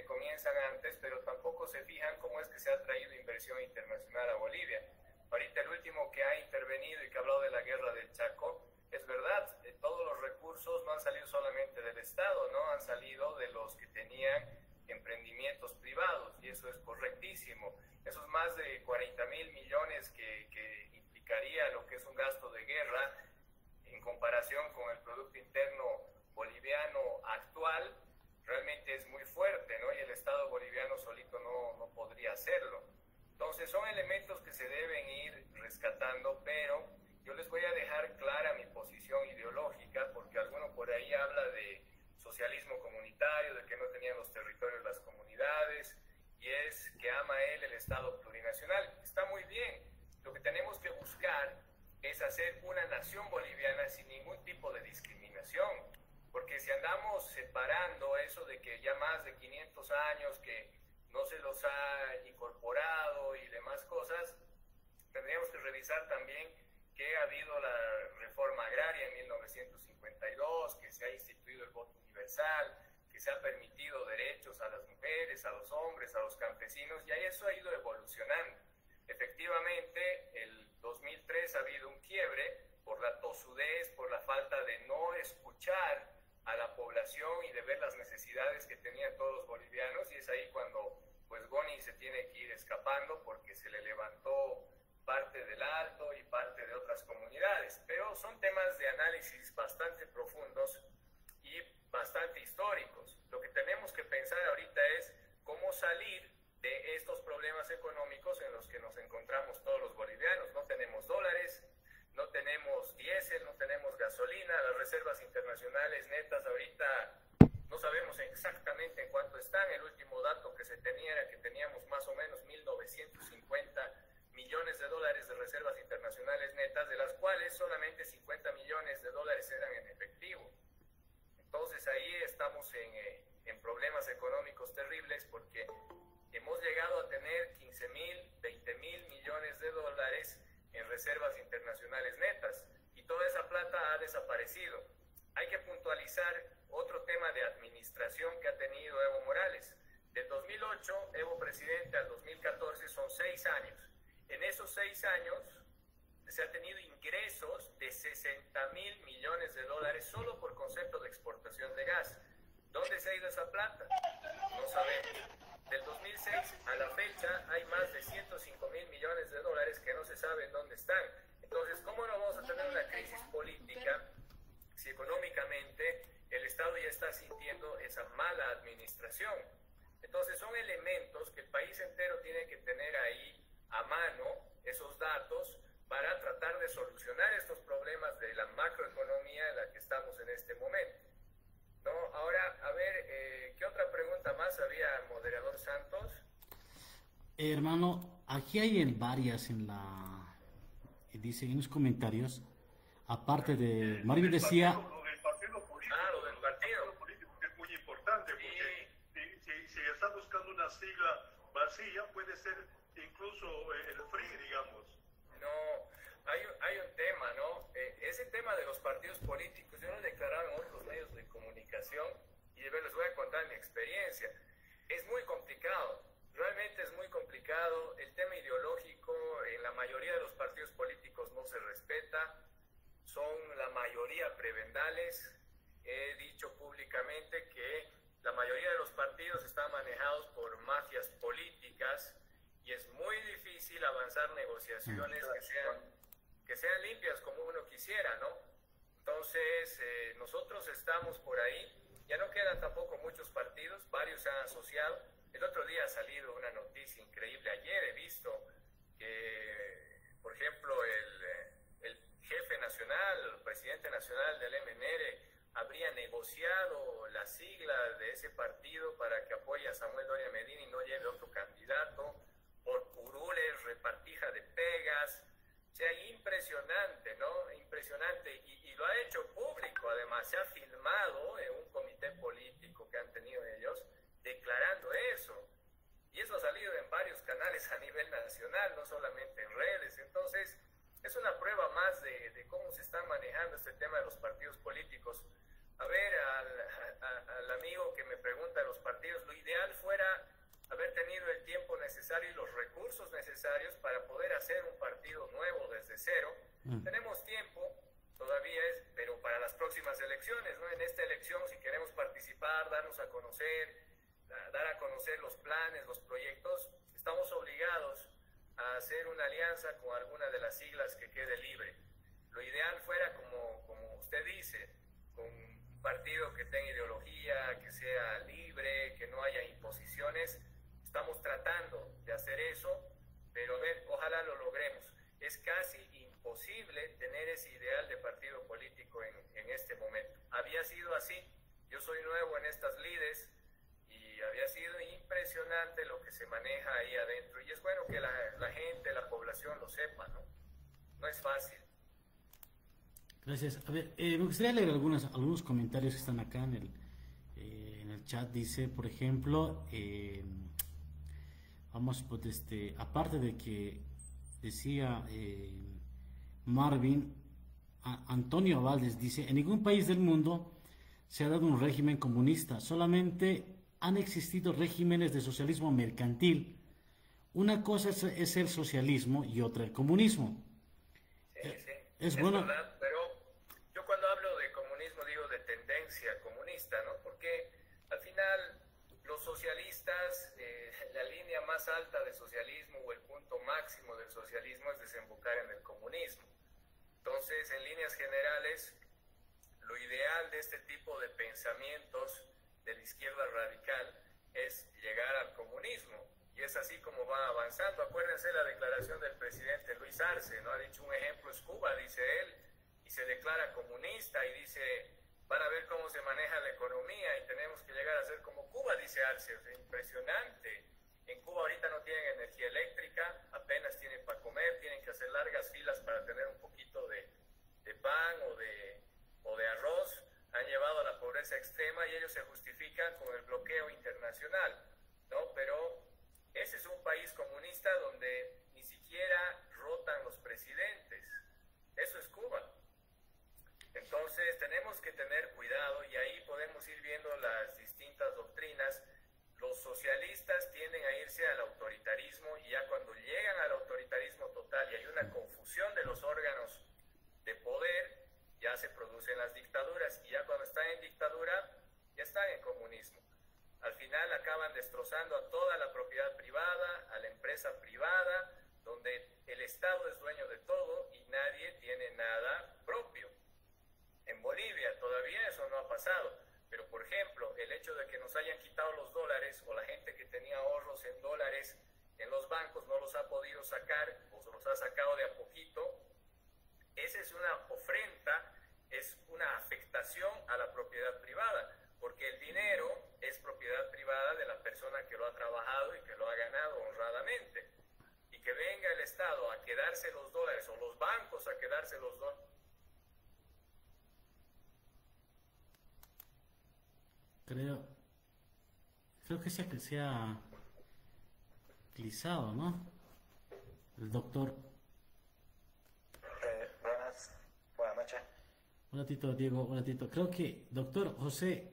comienzan antes, pero tampoco se fijan cómo es que se ha traído inversión internacional a Bolivia. Ahorita el último que ha intervenido y que ha hablado de la guerra del Chaco, es verdad, todos los recursos no han salido solamente del Estado, ¿no? Han salido de los que tenían emprendimientos privados, y eso es correctísimo. Esos más de 40.000 millones que implicaría lo que es un gasto de guerra en comparación con el Producto Interno Boliviano actual, realmente es muy fuerte, ¿no? Y el Estado boliviano solito no podría hacerlo. Entonces son elementos que se deben ir rescatando, pero yo les voy a dejar clara mi posición ideológica, porque alguno por ahí habla de socialismo comunitario, de que no tenían los territorios las comunidades, y es que ama él el Estado plurinacional. Está muy bien. Lo que tenemos que buscar es hacer una nación boliviana sin ningún tipo de discriminación, porque si andamos separando eso de que ya más de 500 años que no se los ha incorporado y demás cosas, tendríamos que revisar también que ha habido la reforma agraria en 1952, que se ha instituido el voto universal, que se ha permitido derechos a las mujeres, a los hombres, a los campesinos, y ahí eso ha ido evolucionando. Efectivamente, el 2003 ha habido un quiebre por la tosudez, por la falta de no escuchar a la población y de ver las necesidades que tenían todos los bolivianos, y es ahí cuando pues Goni se tiene que ir escapando porque se le levantó parte del Alto y parte de otras comunidades. Pero son temas de análisis bastante profundos y bastante históricos. Lo que tenemos que pensar ahorita es cómo salir de estos problemas económicos en los que nos encontramos todos los bolivianos. No tenemos dólares, no tenemos diésel, no tenemos gasolina, las reservas internacionales netas ahorita no sabemos exactamente en cuánto están. El último dato que se tenía era que teníamos más o menos 1.950 millones de dólares de reservas internacionales netas, de las cuales solamente 50 millones de dólares eran en efectivo. Entonces ahí estamos en problemas económicos terribles porque hemos llegado a tener 15.000, 20.000 millones de dólares en reservas internacionales netas y toda esa plata ha desaparecido. Hay que puntualizar otro tema de administración que ha tenido Evo Morales. Del 2008, Evo presidente, al 2014 son 6 años. En esos 6 años se ha tenido ingresos de 60.000 millones de dólares solo por concepto de exportación de gas. ¿Dónde se ha ido esa plata? No sabemos. Del 2006 a la fecha hay más de 105.000 millones de dólares que no se sabe en dónde están. Entonces, ¿cómo no vamos a tener una crisis política si económicamente el Estado ya está sintiendo esa mala administración? Entonces, son elementos que el país entero tiene que tener ahí a mano, esos datos, para tratar de solucionar estos problemas de la macroeconomía en la que estamos en este momento. ¿No? Ahora, a ver, ¿qué otra pregunta más había, moderador Santos? Hermano, aquí hay varias dice en los comentarios, aparte de, Marvin decía... Lo del partido político. Lo del partido político, que es muy importante, porque si está buscando una sigla vacía, puede ser incluso el FRI, digamos. No, hay un tema, ¿no? Ese tema de los partidos políticos, yo lo he declarado en otros medios de comunicación y les voy a contar mi experiencia. Es muy complicado, realmente es muy complicado. El tema ideológico en la mayoría de los partidos políticos no se respeta, son la mayoría prebendales. He dicho públicamente que la mayoría de los partidos están manejados por mafias políticas y es muy difícil avanzar negociaciones que sean limpias como uno quisiera, ¿no? Entonces, nosotros estamos por ahí, ya no quedan tampoco muchos partidos, varios se han asociado. El otro día ha salido una noticia increíble, ayer he visto que, por ejemplo, el jefe nacional, el presidente nacional del MNR, habría negociado la sigla de ese partido para que apoye a Samuel Doria Medina y no lleve otro candidato, por curules, repartija de pegas. O sea, impresionante, ¿no? Impresionante. Y lo ha hecho público, además, se ha filmado en un comité político que han tenido ellos, declarando eso. Y eso ha salido en varios canales a nivel nacional, no solamente en redes. Entonces, es una prueba más de cómo se está manejando este tema de los partidos políticos. A ver, al amigo que me pregunta de los partidos, lo ideal fuera haber tenido el tiempo necesario y los recursos necesarios para poder hacer un partido nuevo desde cero. Tenemos tiempo, todavía pero para las próximas elecciones, ¿no? En esta elección, si queremos participar, darnos a conocer, dar a conocer los planes, los proyectos, estamos obligados a hacer una alianza con alguna de las siglas que quede libre. Lo ideal fuera, como usted dice, con un partido que tenga ideología, que sea libre, que no haya imposiciones. Estamos tratando de hacer eso, pero a ver, ojalá lo logremos. Es casi imposible tener ese ideal de partido político en este momento. Había sido así. Yo soy nuevo en estas lides y había sido impresionante lo que se maneja ahí adentro. Y es bueno que la gente, la población lo sepa, ¿no? No es fácil. Gracias. A ver, me gustaría leer algunos comentarios que están acá en el chat. Dice, por ejemplo, vamos, pues, aparte de que decía Marvin, Antonio Valdés dice, en ningún país del mundo se ha dado un régimen comunista, solamente han existido regímenes de socialismo mercantil. Una cosa es el socialismo y otra el comunismo. Sí, sí, Es bueno. verdad, pero yo cuando hablo de comunismo digo de tendencia comunista, ¿no? Porque al final los socialistas, la línea más alta de socialismo o el punto máximo del socialismo es desembocar en el comunismo. Entonces, en líneas generales, lo ideal de este tipo de pensamientos de la izquierda radical es llegar al comunismo. Y es así como va avanzando. Acuérdense la declaración del presidente Luis Arce, ¿no? Ha dicho un ejemplo es Cuba, dice él, y se declara comunista y dice, van a ver cómo se maneja la economía y tenemos que llegar a ser como Cuba, dice Arce. O sea, impresionante. En Cuba ahorita no tienen energía eléctrica, apenas tienen para comer, tienen que hacer largas filas para tener un poquito de pan o de arroz. Han llevado a la pobreza extrema y ellos se justifican con el bloqueo internacional, ¿no? Pero ese es un país comunista donde ni siquiera rotan los presidentes. Eso es Cuba. Entonces tenemos que tener cuidado y ahí podemos ir viendo las distintas doctrinas. Los socialistas tienden a irse al autoritarismo y ya cuando llegan al autoritarismo total y hay una confusión de los órganos de poder, ya se producen las dictaduras y ya cuando están en dictadura ya están en comunismo. Al final acaban destrozando a toda la propiedad privada, a la empresa privada, donde el Estado es dueño de todo y nadie tiene nada propio. En Bolivia todavía eso no ha pasado, pero por ejemplo, el hecho de que nos hayan quitado los dólares o la gente que tenía ahorros en dólares en los bancos no los ha podido sacar o se los ha sacado de a poquito, esa es una ofrenda, es una afectación a la propiedad privada, porque el dinero es propiedad privada de la persona que lo ha trabajado y que lo ha ganado honradamente. Y que venga el Estado a quedarse los dólares o los bancos a quedarse los dólares. Creo que se ha utilizado, ¿no? El doctor. Buenas noches. Un ratito, Diego, un ratito. Creo que, doctor José,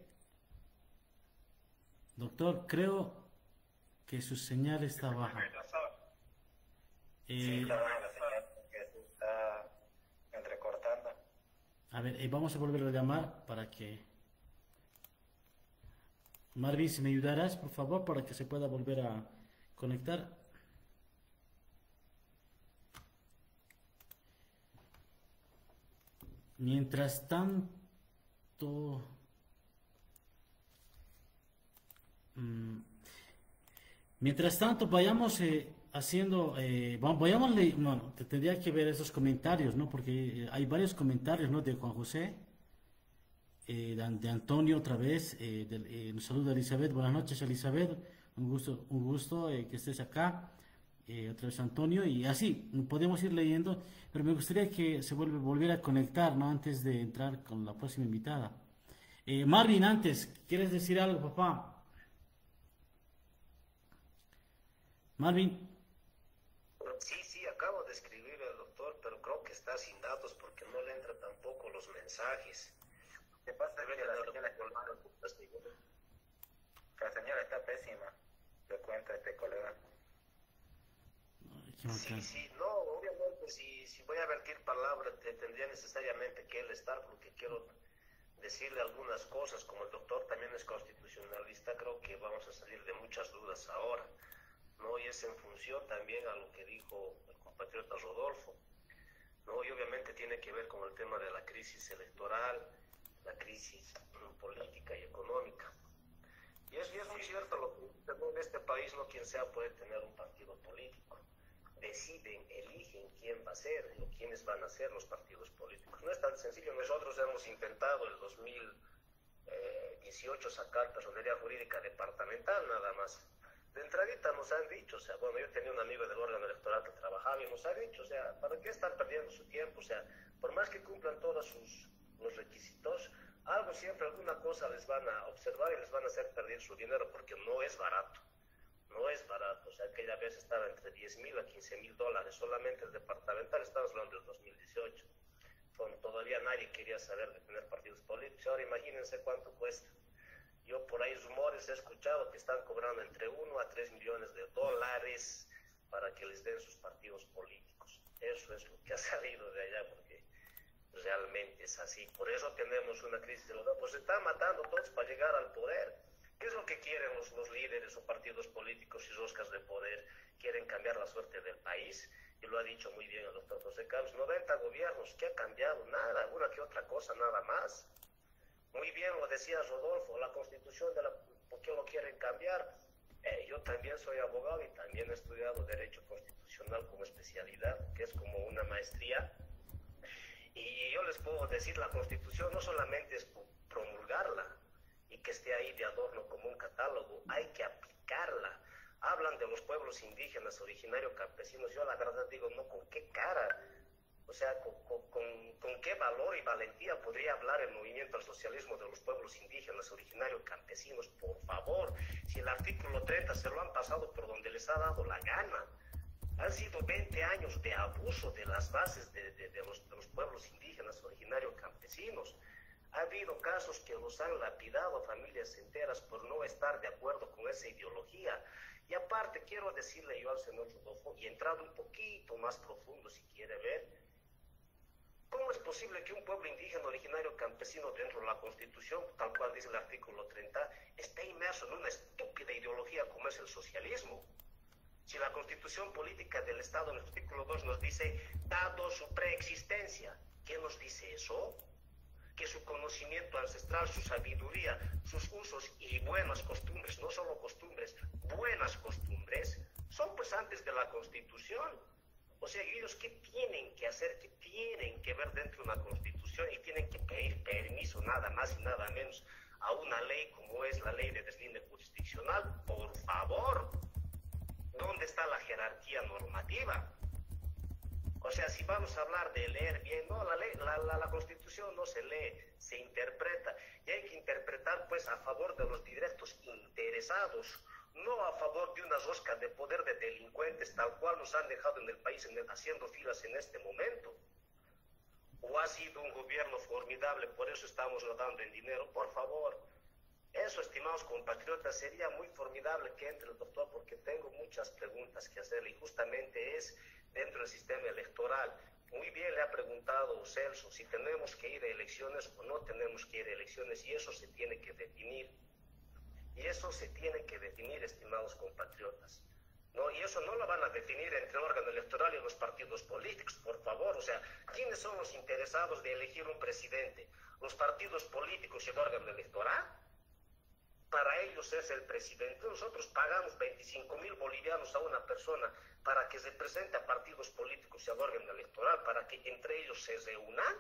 doctor, creo que su señal está baja. Sí, está baja la señal porque se está entrecortando. A ver, vamos a volver a llamar para que... Marvin, si me ayudarás, por favor, para que se pueda volver a conectar. Mientras tanto... Mientras tanto, vayamos haciendo, vayamos, bueno, tendría que ver esos comentarios, ¿no? Porque hay varios comentarios, ¿no? De Juan José, de Antonio otra vez, un saludo a Elizabeth, buenas noches Elizabeth, un gusto que estés acá, otra vez Antonio, y así, podemos ir leyendo, pero me gustaría que se volviera a conectar, ¿no? Antes de entrar con la próxima invitada. Marvin, antes, ¿quieres decir algo, papá? Marvin. Sí, acabo de escribir al doctor, pero creo que está sin datos porque no le entran tampoco los mensajes. ¿Qué pasa? Que la señora está pésima, le cuenta este colega. Sí, no, obviamente si voy a vertir palabras tendría necesariamente que él estar porque quiero decirle algunas cosas, como el doctor también es constitucionalista, creo que vamos a salir de muchas dudas ahora. ¿No? Y es en función también a lo que dijo el compatriota Rodolfo, ¿no? Y obviamente tiene que ver con el tema de la crisis electoral, la crisis política y económica. Y es muy cierto lo que en este país no quien sea puede tener un partido político. Deciden, eligen quién va a ser o quiénes van a ser los partidos políticos. No es tan sencillo. Nosotros hemos intentado en el 2018 sacar personería jurídica departamental nada más. De entradita nos han dicho, o sea, bueno, yo tenía un amigo del órgano electoral que trabajaba y nos ha dicho, o sea, ¿para qué estar perdiendo su tiempo? O sea, por más que cumplan todos los requisitos, algo siempre, alguna cosa les van a observar y les van a hacer perder su dinero, porque no es barato. No es barato. O sea, aquella vez estaba entre 10.000 a 15.000 dólares. Solamente el departamental, estamos hablando del 2018. Todavía nadie quería saber de tener partidos políticos. Ahora imagínense cuánto cuesta. Yo por ahí rumores he escuchado que están cobrando entre 1 a 3 millones de dólares para que les den sus partidos políticos. Eso es lo que ha salido de allá, porque realmente es así. Por eso tenemos una crisis de los... Pues se están matando todos para llegar al poder. ¿Qué es lo que quieren los líderes o partidos políticos y roscas de poder? Quieren cambiar la suerte del país, y lo ha dicho muy bien el doctor José Carlos. 90 gobiernos, ¿qué ha cambiado? Nada, una que otra cosa, nada más. Muy bien lo decía Rodolfo, la constitución ¿por qué lo quieren cambiar? Yo también soy abogado y también he estudiado Derecho Constitucional como especialidad, que es como una maestría. Y yo les puedo decir, la constitución no solamente es promulgarla y que esté ahí de adorno como un catálogo, hay que aplicarla. Hablan de los pueblos indígenas, originarios, campesinos. Yo la verdad digo, no, ¿con qué cara? O sea, ¿con qué valor y valentía podría hablar el movimiento al socialismo de los pueblos indígenas, originarios, campesinos? Por favor, si el artículo 30 se lo han pasado por donde les ha dado la gana. Han sido 20 años de abuso de las bases de los pueblos indígenas, originarios, campesinos. Ha habido casos que los han lapidado familias enteras por no estar de acuerdo con esa ideología. Y aparte quiero decirle yo al señor Rodolfo, y entrando un poquito más profundo si quiere ver, ¿cómo es posible que un pueblo indígena, originario, campesino dentro de la Constitución, tal cual dice el artículo 30, esté inmerso en una estúpida ideología como es el socialismo? Si la Constitución política del Estado en el artículo 2 nos dice, dado su preexistencia, ¿qué nos dice eso? Que su conocimiento ancestral, su sabiduría, sus usos y buenas costumbres, no solo costumbres, buenas costumbres, son pues antes de la Constitución. O sea, ellos ¿qué tienen que hacer? ¿Qué tienen que ver dentro de una Constitución? Y tienen que pedir permiso, nada más y nada menos, a una ley como es la ley de deslinde jurisdiccional. Por favor, ¿dónde está la jerarquía normativa? O sea, si vamos a hablar de leer bien, no, la Constitución no se lee, se interpreta. Y hay que interpretar, pues, a favor de los directos interesados, no a favor de una rosca de poder de delincuentes, tal cual nos han dejado en el país haciendo filas en este momento. ¿O ha sido un gobierno formidable, por eso estamos rodando en dinero? Por favor. Eso, estimados compatriotas, sería muy formidable que entre el doctor, porque tengo muchas preguntas que hacerle, y justamente es dentro del sistema electoral. Muy bien le ha preguntado Celso si tenemos que ir a elecciones o no tenemos que ir a elecciones, y eso se tiene que definir. Y eso se tiene que definir, estimados compatriotas. ¿No? Y eso no lo van a definir entre el órgano electoral y los partidos políticos, por favor. O sea, ¿quiénes son los interesados de elegir un presidente? ¿Los partidos políticos y el órgano electoral? Para ellos es el presidente. Nosotros pagamos 25.000 bolivianos a una persona para que represente a partidos políticos y al órgano electoral, para que entre ellos se reúnan.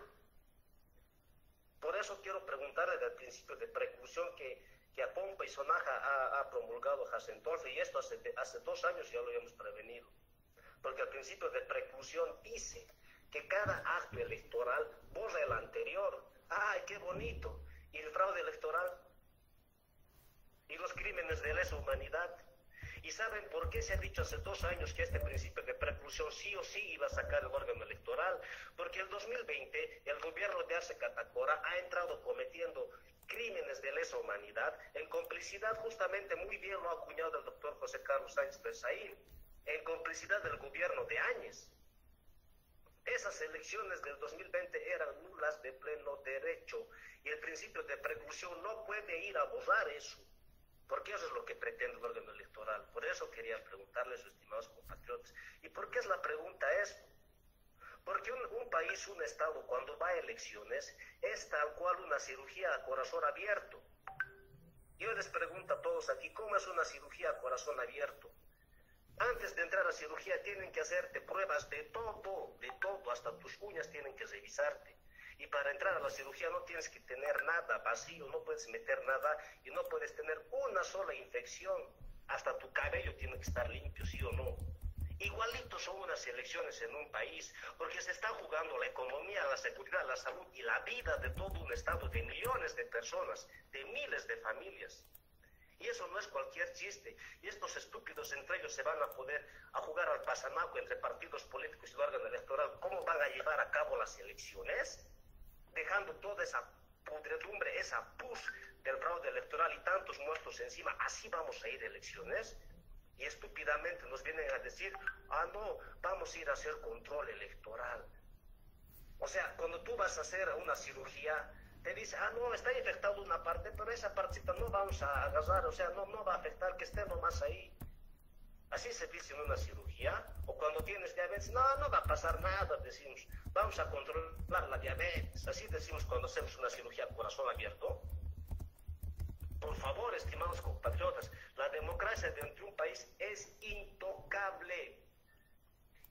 Por eso quiero preguntarle del principio de precaución que a pompa y sonaja ha promulgado Hasentolfe, y esto hace 2 años ya lo hemos prevenido. Porque el principio de precaución dice que cada acto electoral borra el anterior. ¡Ay, qué bonito! ¿Y el fraude electoral? ¿Y los crímenes de lesa humanidad? ¿Y saben por qué se ha dicho hace 2 años que este principio de precaución sí o sí iba a sacar el órgano electoral? Porque el 2020 el gobierno de Arce Catacora ha entrado cometiendo crímenes de lesa humanidad en complicidad, justamente muy bien lo ha acuñado el doctor José Carlos Sáenz Berzaín, en complicidad del gobierno de Áñez. Esas elecciones del 2020 eran nulas de pleno derecho, y el principio de precaución no puede ir a borrar eso, porque eso es lo que pretende el órgano electoral. Por eso quería preguntarles, estimados compatriotas. ¿Y por qué es la pregunta esto? Porque un país, un estado, cuando va a elecciones, es tal cual una cirugía a corazón abierto. Yo les pregunto a todos aquí, ¿cómo es una cirugía a corazón abierto? Antes de entrar a cirugía tienen que hacerte pruebas de todo, hasta tus uñas tienen que revisarte. Y para entrar a la cirugía no tienes que tener nada vacío, no puedes meter nada y no puedes tener una sola infección. Hasta tu cabello tiene que estar limpio, ¿sí o no? Igualitos son unas elecciones en un país, porque se está jugando la economía, la seguridad, la salud y la vida de todo un estado, de millones de personas, de miles de familias. Y eso no es cualquier chiste. Y estos estúpidos entre ellos se van a poder a jugar al pasamaco entre partidos políticos y el órgano electoral. ¿Cómo van a llevar a cabo las elecciones? Dejando toda esa pudredumbre, esa pus del fraude electoral y tantos muertos encima. ¿Así vamos a ir a elecciones? Y estúpidamente nos vienen a decir, no, vamos a ir a hacer control electoral. O sea, cuando tú vas a hacer una cirugía, te dice, no, está infectado una parte, pero esa partecita no vamos a agarrar, o sea, no va a afectar, que esté nomás ahí. Así se dice en una cirugía. O cuando tienes diabetes, no va a pasar nada, decimos, vamos a controlar la diabetes. Así decimos cuando hacemos una cirugía a corazón abierto. Por favor, estimados compatriotas, la democracia dentro de un país es intocable.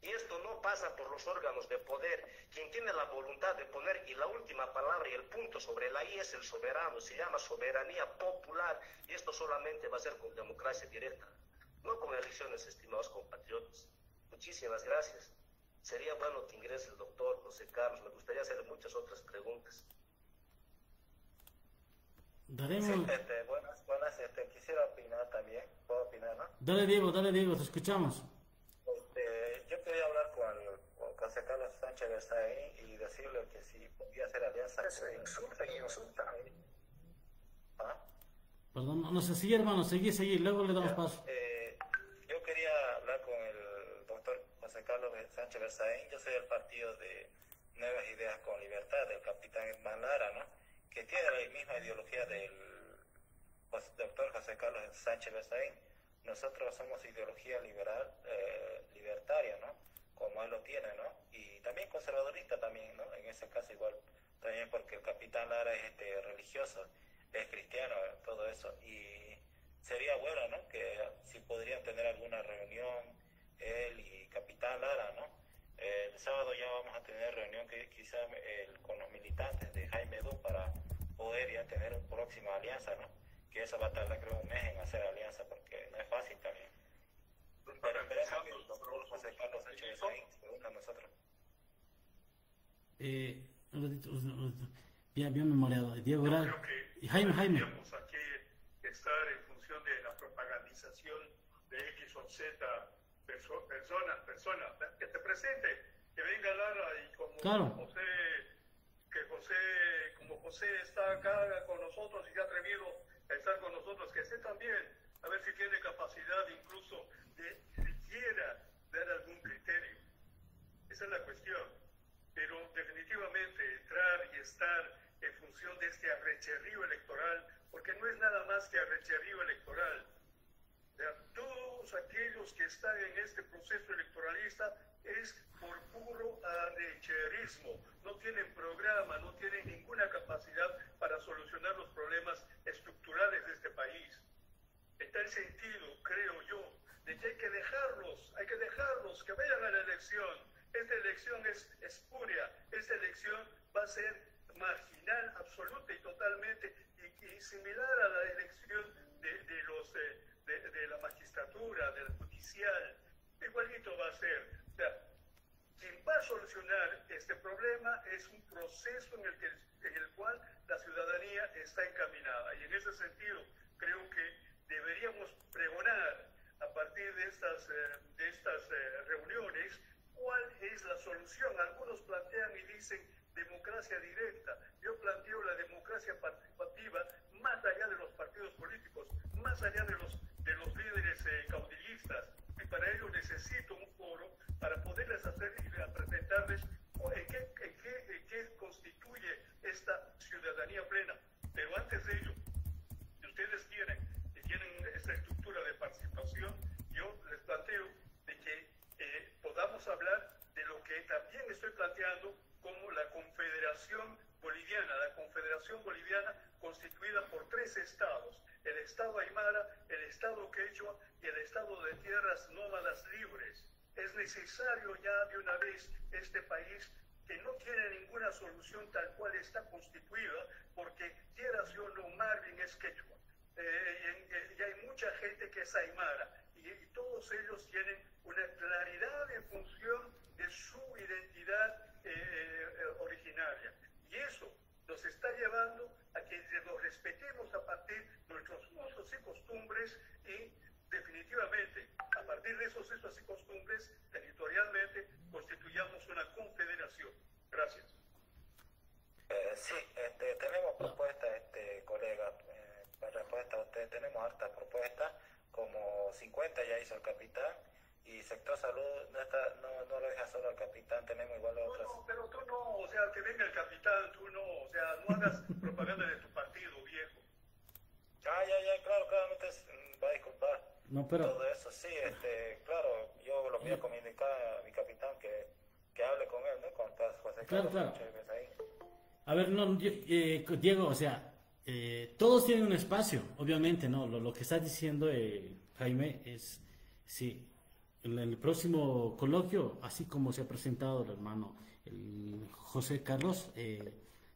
Y esto no pasa por los órganos de poder. Quien tiene la voluntad de poner y la última palabra y el punto sobre la I es el soberano. Se llama soberanía popular. Y esto solamente va a ser con democracia directa, no con elecciones, estimados compatriotas. Muchísimas gracias. Sería bueno que ingrese el doctor José Carlos. Me gustaría hacer muchas otras preguntas. Daremos... Sí, buenas, quisiera opinar también. ¿Puedo opinar, no? Dale, Diego, te escuchamos. Yo quería hablar con José Carlos Sánchez Versailles y decirle que si podía hacer alianza. Eso insulta y insulta. ¿Ah? Perdón, no sé, sigue, hermano, seguí, luego le damos paso. Yo quería hablar con el doctor José Carlos Sánchez Versailles. Yo soy del partido de Nuevas Ideas con Libertad, del capitán Edman Lara, ¿no? Que tiene la misma ideología del doctor José Carlos Sánchez Versailles. Nosotros somos ideología liberal, libertaria, ¿no? Como él lo tiene, ¿no? Y también conservadorista también, ¿no? En ese caso igual, también porque el capitán Lara es religioso, es cristiano, todo eso. Y sería bueno, ¿no? Que si podrían tener alguna reunión, él y capitán Lara, ¿no? El sábado ya vamos a tener reunión que quizá con los militantes de Jaime Du para poder ya tener una próxima alianza, ¿no? Que eso va a tardar creo un mes en hacer alianza porque no es fácil también. Pero esperemos que el doctor José Carlos Sánchez se una a nosotros. Bien memoriado. Diego, gracias. Jaime. Tendríamos aquí estar en función de la propagandización de X o Z personas, que te presente, que venga Lara y como claro. José está acá con nosotros y se ha atrevido a estar con nosotros, que esté también, a ver si tiene capacidad incluso de siquiera dar algún criterio. Esa es la cuestión. Pero definitivamente entrar y estar en función de este arrecherrío electoral, porque no es nada más que arrecherrío electoral. Todos aquellos que están en este proceso electoralista es por puro arrecherismo. No tienen programa, no tienen ninguna capacidad para solucionar los problemas estructurales de este país. En tal sentido, creo yo, de que hay que dejarlos, que vayan a la elección. Esta elección es espuria, esta elección va a ser marginal, absoluta y totalmente, y similar a la elección de la magistratura, del judicial, igualito va a ser. O sea, quien va a solucionar este problema es un proceso en el cual la ciudadanía está encaminada. Y en ese sentido, creo que deberíamos pregonar a partir de estas reuniones cuál es la solución. Algunos plantean y dicen democracia directa. Yo planteo la democracia participativa más allá de los partidos políticos, más allá de los líderes caudillistas. Y para ello necesito un foro para poderles hacer y presentarles en qué constituye esta ciudadanía plena. Pero antes de ello, si ustedes tienen esta estructura de participación, yo les planteo de que podamos hablar de lo que también estoy planteando como la Confederación Boliviana. La Confederación Boliviana constituida por 3 estados: el estado Aymara, el estado Quechua y el estado de tierras nómadas libres. Es necesario ya de una vez este país, que no tiene ninguna solución tal cual está constituida, porque tierras yo no Marvin es Quechua, y hay mucha gente que es Aymara, y todo todos ellos tienen una claridad en función de su identidad originaria. Y eso nos está llevando a que nos respetemos a partir de nuestros usos y costumbres y definitivamente a partir de esos usos y costumbres territorialmente constituyamos una confederación. Gracias. Sí, tenemos propuestas, colega, en respuesta a usted, tenemos hartas propuestas, como 50 ya hizo el capitán, y sector salud no lo deja solo al capitán, tenemos igual otras. No, pero tú no, o sea, que venga el capitán, tú no, o sea, no hagas propaganda de tu partido, viejo. Ya, claro, claramente va a disculpar. No, pero... Todo eso, sí, claro, yo lo voy a comunicar a mi capitán que hable con él, ¿no? Con José Carlos. Claro. A ver, no, Diego, o sea, todos tienen un espacio, obviamente, ¿no? Lo que está diciendo Jaime es, sí, en el próximo coloquio, así como se ha presentado el hermano el José Carlos,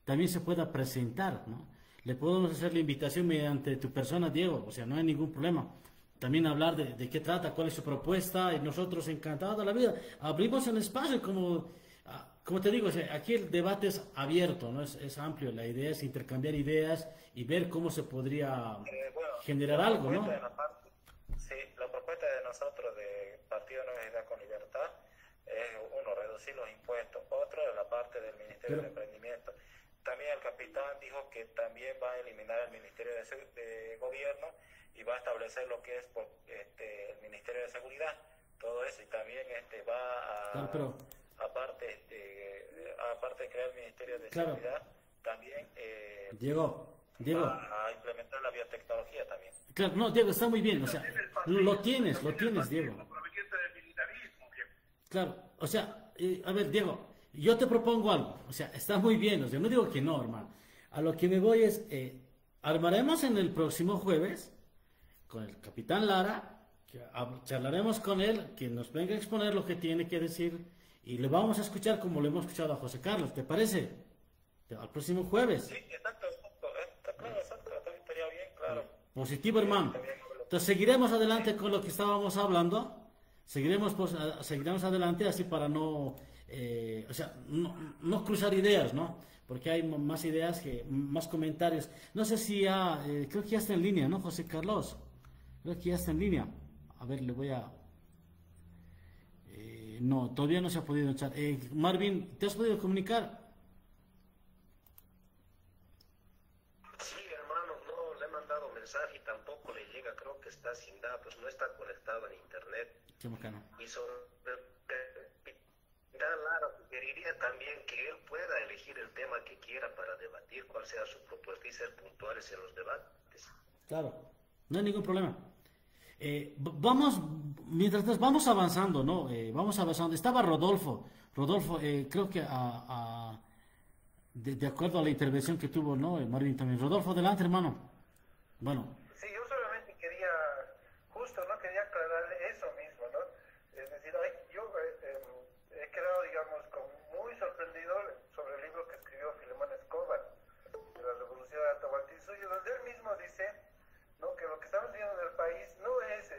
también se pueda presentar, ¿no? Le podemos hacer la invitación mediante tu persona, Diego, o sea, no hay ningún problema. También hablar de qué trata, cuál es su propuesta, y nosotros encantados de la vida. Abrimos el espacio, como te digo, o sea, aquí el debate es abierto, ¿no? Es amplio, la idea es intercambiar ideas y ver cómo se podría generar algo, ¿no? Sí, la propuesta de nosotros de Partido Nueva Ideas con Libertad es, uno, reducir los impuestos, otro, en la parte del Ministerio de Emprendimiento. También el capitán dijo que también va a eliminar el Ministerio de Gobierno y va a establecer lo que es el Ministerio de Seguridad, todo eso, y también va a... Claro, aparte de crear el Ministerio de Seguridad, también Diego. Va a implementar la biotecnología también. Claro, no, Diego, está muy bien, o sea, lo tienes, Diego. Claro, o sea, a ver, Diego, yo te propongo algo, o sea, está muy bien, o sea, no digo que no, hermano. A lo que me voy es, armaremos en el próximo jueves con el capitán Lara, que charlaremos con él, que nos venga a exponer lo que tiene que decir y le vamos a escuchar como lo hemos escuchado a José Carlos, ¿te parece? Al próximo jueves. Sí, exacto, estaría bien, claro. Positivo, hermano. Entonces seguiremos adelante con lo que estábamos hablando, seguiremos adelante así para no, o sea, no cruzar ideas, ¿no? Porque hay más ideas, más comentarios. No sé si creo que ya está en línea, ¿no, José Carlos? Creo que ya está en línea. A ver, le voy a... no, todavía no se ha podido echar. Marvin, ¿te has podido comunicar? Sí, hermano, no le he mandado mensaje y tampoco le llega, creo que está sin datos, no está conectado en internet. Qué bacano. Y sobre Lara, sugeriría también que él pueda elegir el tema que quiera para debatir, cuál sea su propuesta y ser puntuales en los debates. Claro, no hay ningún problema. Mientras vamos avanzando, ¿no? Vamos avanzando. Estaba Rodolfo, creo que de acuerdo a la intervención que tuvo, ¿no? Marvin también. Rodolfo, adelante, hermano. Bueno. Sí, yo solamente quería, justo, ¿no? Quería aclararle eso mismo, ¿no? Es decir, yo he quedado, digamos, muy sorprendido sobre el libro que escribió Filemón Escobar, de la Revolución de Atahualtilzo, donde él mismo dice, ¿no? Que lo que estamos viendo en el país no es,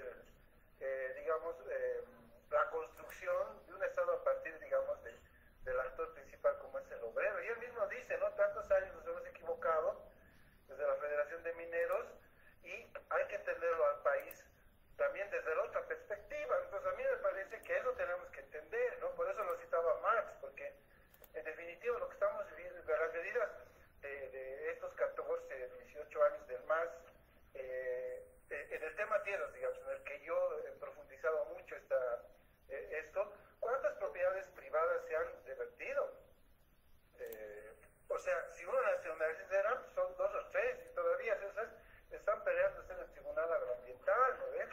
digamos, la construcción de un Estado a partir, digamos, del actor principal como es el obrero. Y él mismo dice, ¿no? Tantos años nos hemos equivocado desde la Federación de Mineros y hay que entenderlo al país también desde la otra perspectiva. Entonces a mí me parece que eso tenemos que entender, ¿no? Por eso lo citaba Marx, porque en definitiva lo que estamos viviendo, de las medidas de estos 14, 18 años del MAS, en el tema tierras, digamos, en el que yo he profundizado mucho esto, ¿cuántas propiedades privadas se han revertido? O sea, si uno nacionaliza, son 2 o 3, y todavía esas están peleándose en el Tribunal Agroambiental, ¿no ves?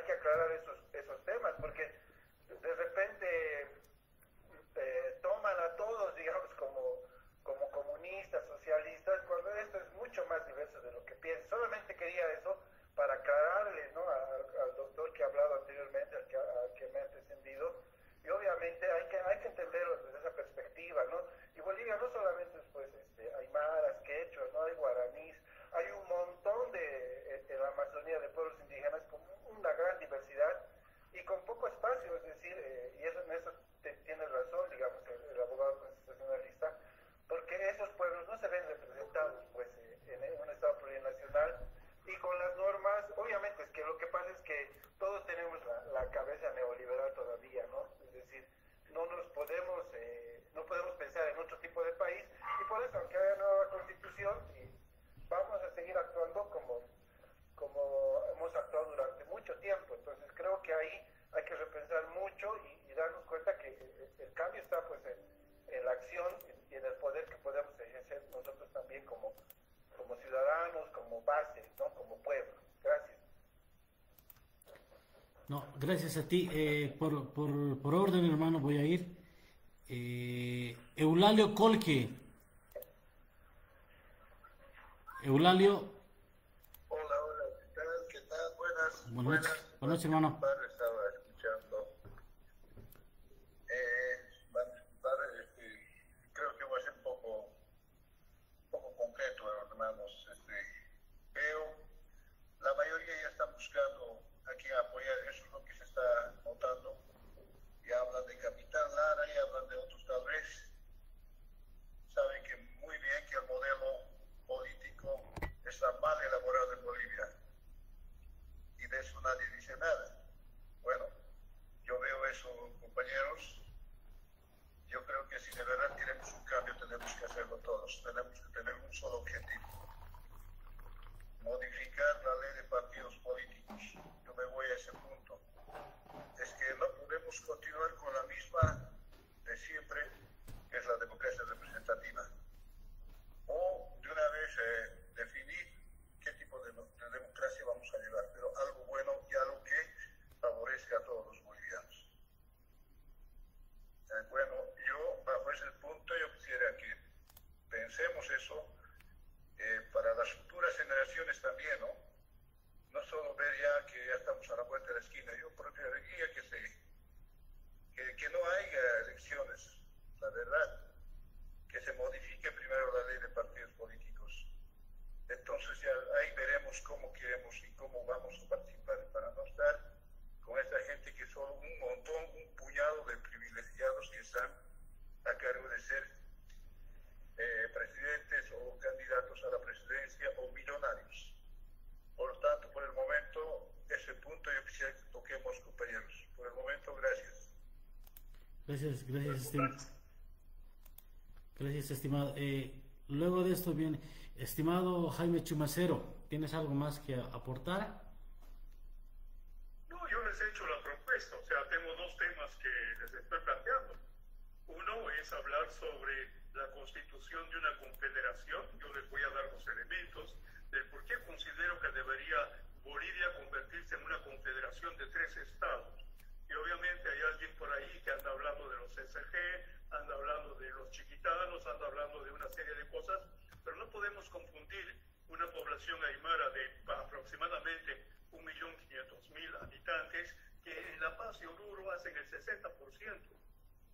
que aclarar esos temas, porque de repente toman a todos, digamos, como comunistas, socialistas, cuando esto es mucho más diverso de lo que piensan. Solamente quería eso para aclararle, ¿no?, al doctor que ha hablado anteriormente, al que me ha descendido, y obviamente hay que entenderlo desde esa perspectiva, ¿no? Y Bolivia no solamente es, pues, aymaras, quechuas, ¿no?, hay guaraníes, hay un montón en la Amazonía de pueblos indígenas con una gran diversidad y con poco espacio, es decir, y en eso tiene razón, digamos, el abogado constitucionalista, porque esos pueblos no se ven representados, pues, en un Estado plurinacional y con las normas. Obviamente es que lo que pasa es que todos tenemos la cabeza neoliberal todavía, ¿no? Es decir, no podemos pensar en otro tipo de país, y por eso, aunque haya nueva constitución, vamos a seguir actuando como hemos actuado durante mucho tiempo. Entonces creo que ahí hay que repensar mucho y darnos cuenta que el cambio está, pues, en la acción y en el poder que podemos ejercer nosotros también como ciudadanos, como base, ¿no?, como pueblo. Gracias. No, gracias a ti. Por orden, hermano, voy a ir. Eulalio Colque. Eulalio. Hola, ¿qué tal? Buenas. Buenas noches, hermano. Estaba escuchando. Creo que voy a ser un poco concreto, hermanos. Veo, la mayoría ya están buscando a quién apoyar, eso es lo que se está notando. Y hablan de Capitán Lara y hablan de otros tal vez. Saben que muy bien que el modelo político está mal elaborado en Bolivia. Y de eso nadie dice nada. Bueno, yo veo eso, compañeros. Yo creo que si de verdad queremos un cambio, tenemos que hacerlo todos. Tenemos que tener un solo objetivo: modificar la ley de partidos políticos. Yo me voy a ese punto. Es que no podemos continuar con la misma de siempre, que es la democracia representativa. O de una vez definir qué tipo de democracia vamos a llevar, pero algo bueno y algo que favorezca a todos los bolivianos. Bueno, yo bajo ese punto yo quisiera que pensemos eso para las futuras generaciones también, ¿no? No solo ver ya que ya estamos a la vuelta de la esquina. Yo preferiría que no haya elecciones, la verdad, que se modifique primero la ley de partidos políticos. Entonces ya ahí veremos cómo queremos y cómo vamos a participar, para no estar con esta gente que son un puñado de privilegiados que están a cargo de ser presidentes o candidatos a la presidencia o millonarios. Por lo tanto, por el momento, ese punto yo quisiera que toquemos, compañeros. Por el momento, gracias. Gracias, estimado. Luego de esto viene, estimado Jaime Chumacero, ¿tienes algo más que aportar? No, yo les he hecho la propuesta, o sea, tengo dos temas que les estoy planteando. Uno es hablar sobre la constitución de una confederación. Yo les voy a dar los elementos del por qué considero que debería Bolivia convertirse en una confederación de 3 estados. Y obviamente hay alguien por ahí que anda hablando de los SG, anda hablando de los chiquitanos, anda hablando de una serie de cosas, pero no podemos confundir una población aymara de aproximadamente 1.500.000 habitantes, que en La Paz y Oruro hacen el 60%,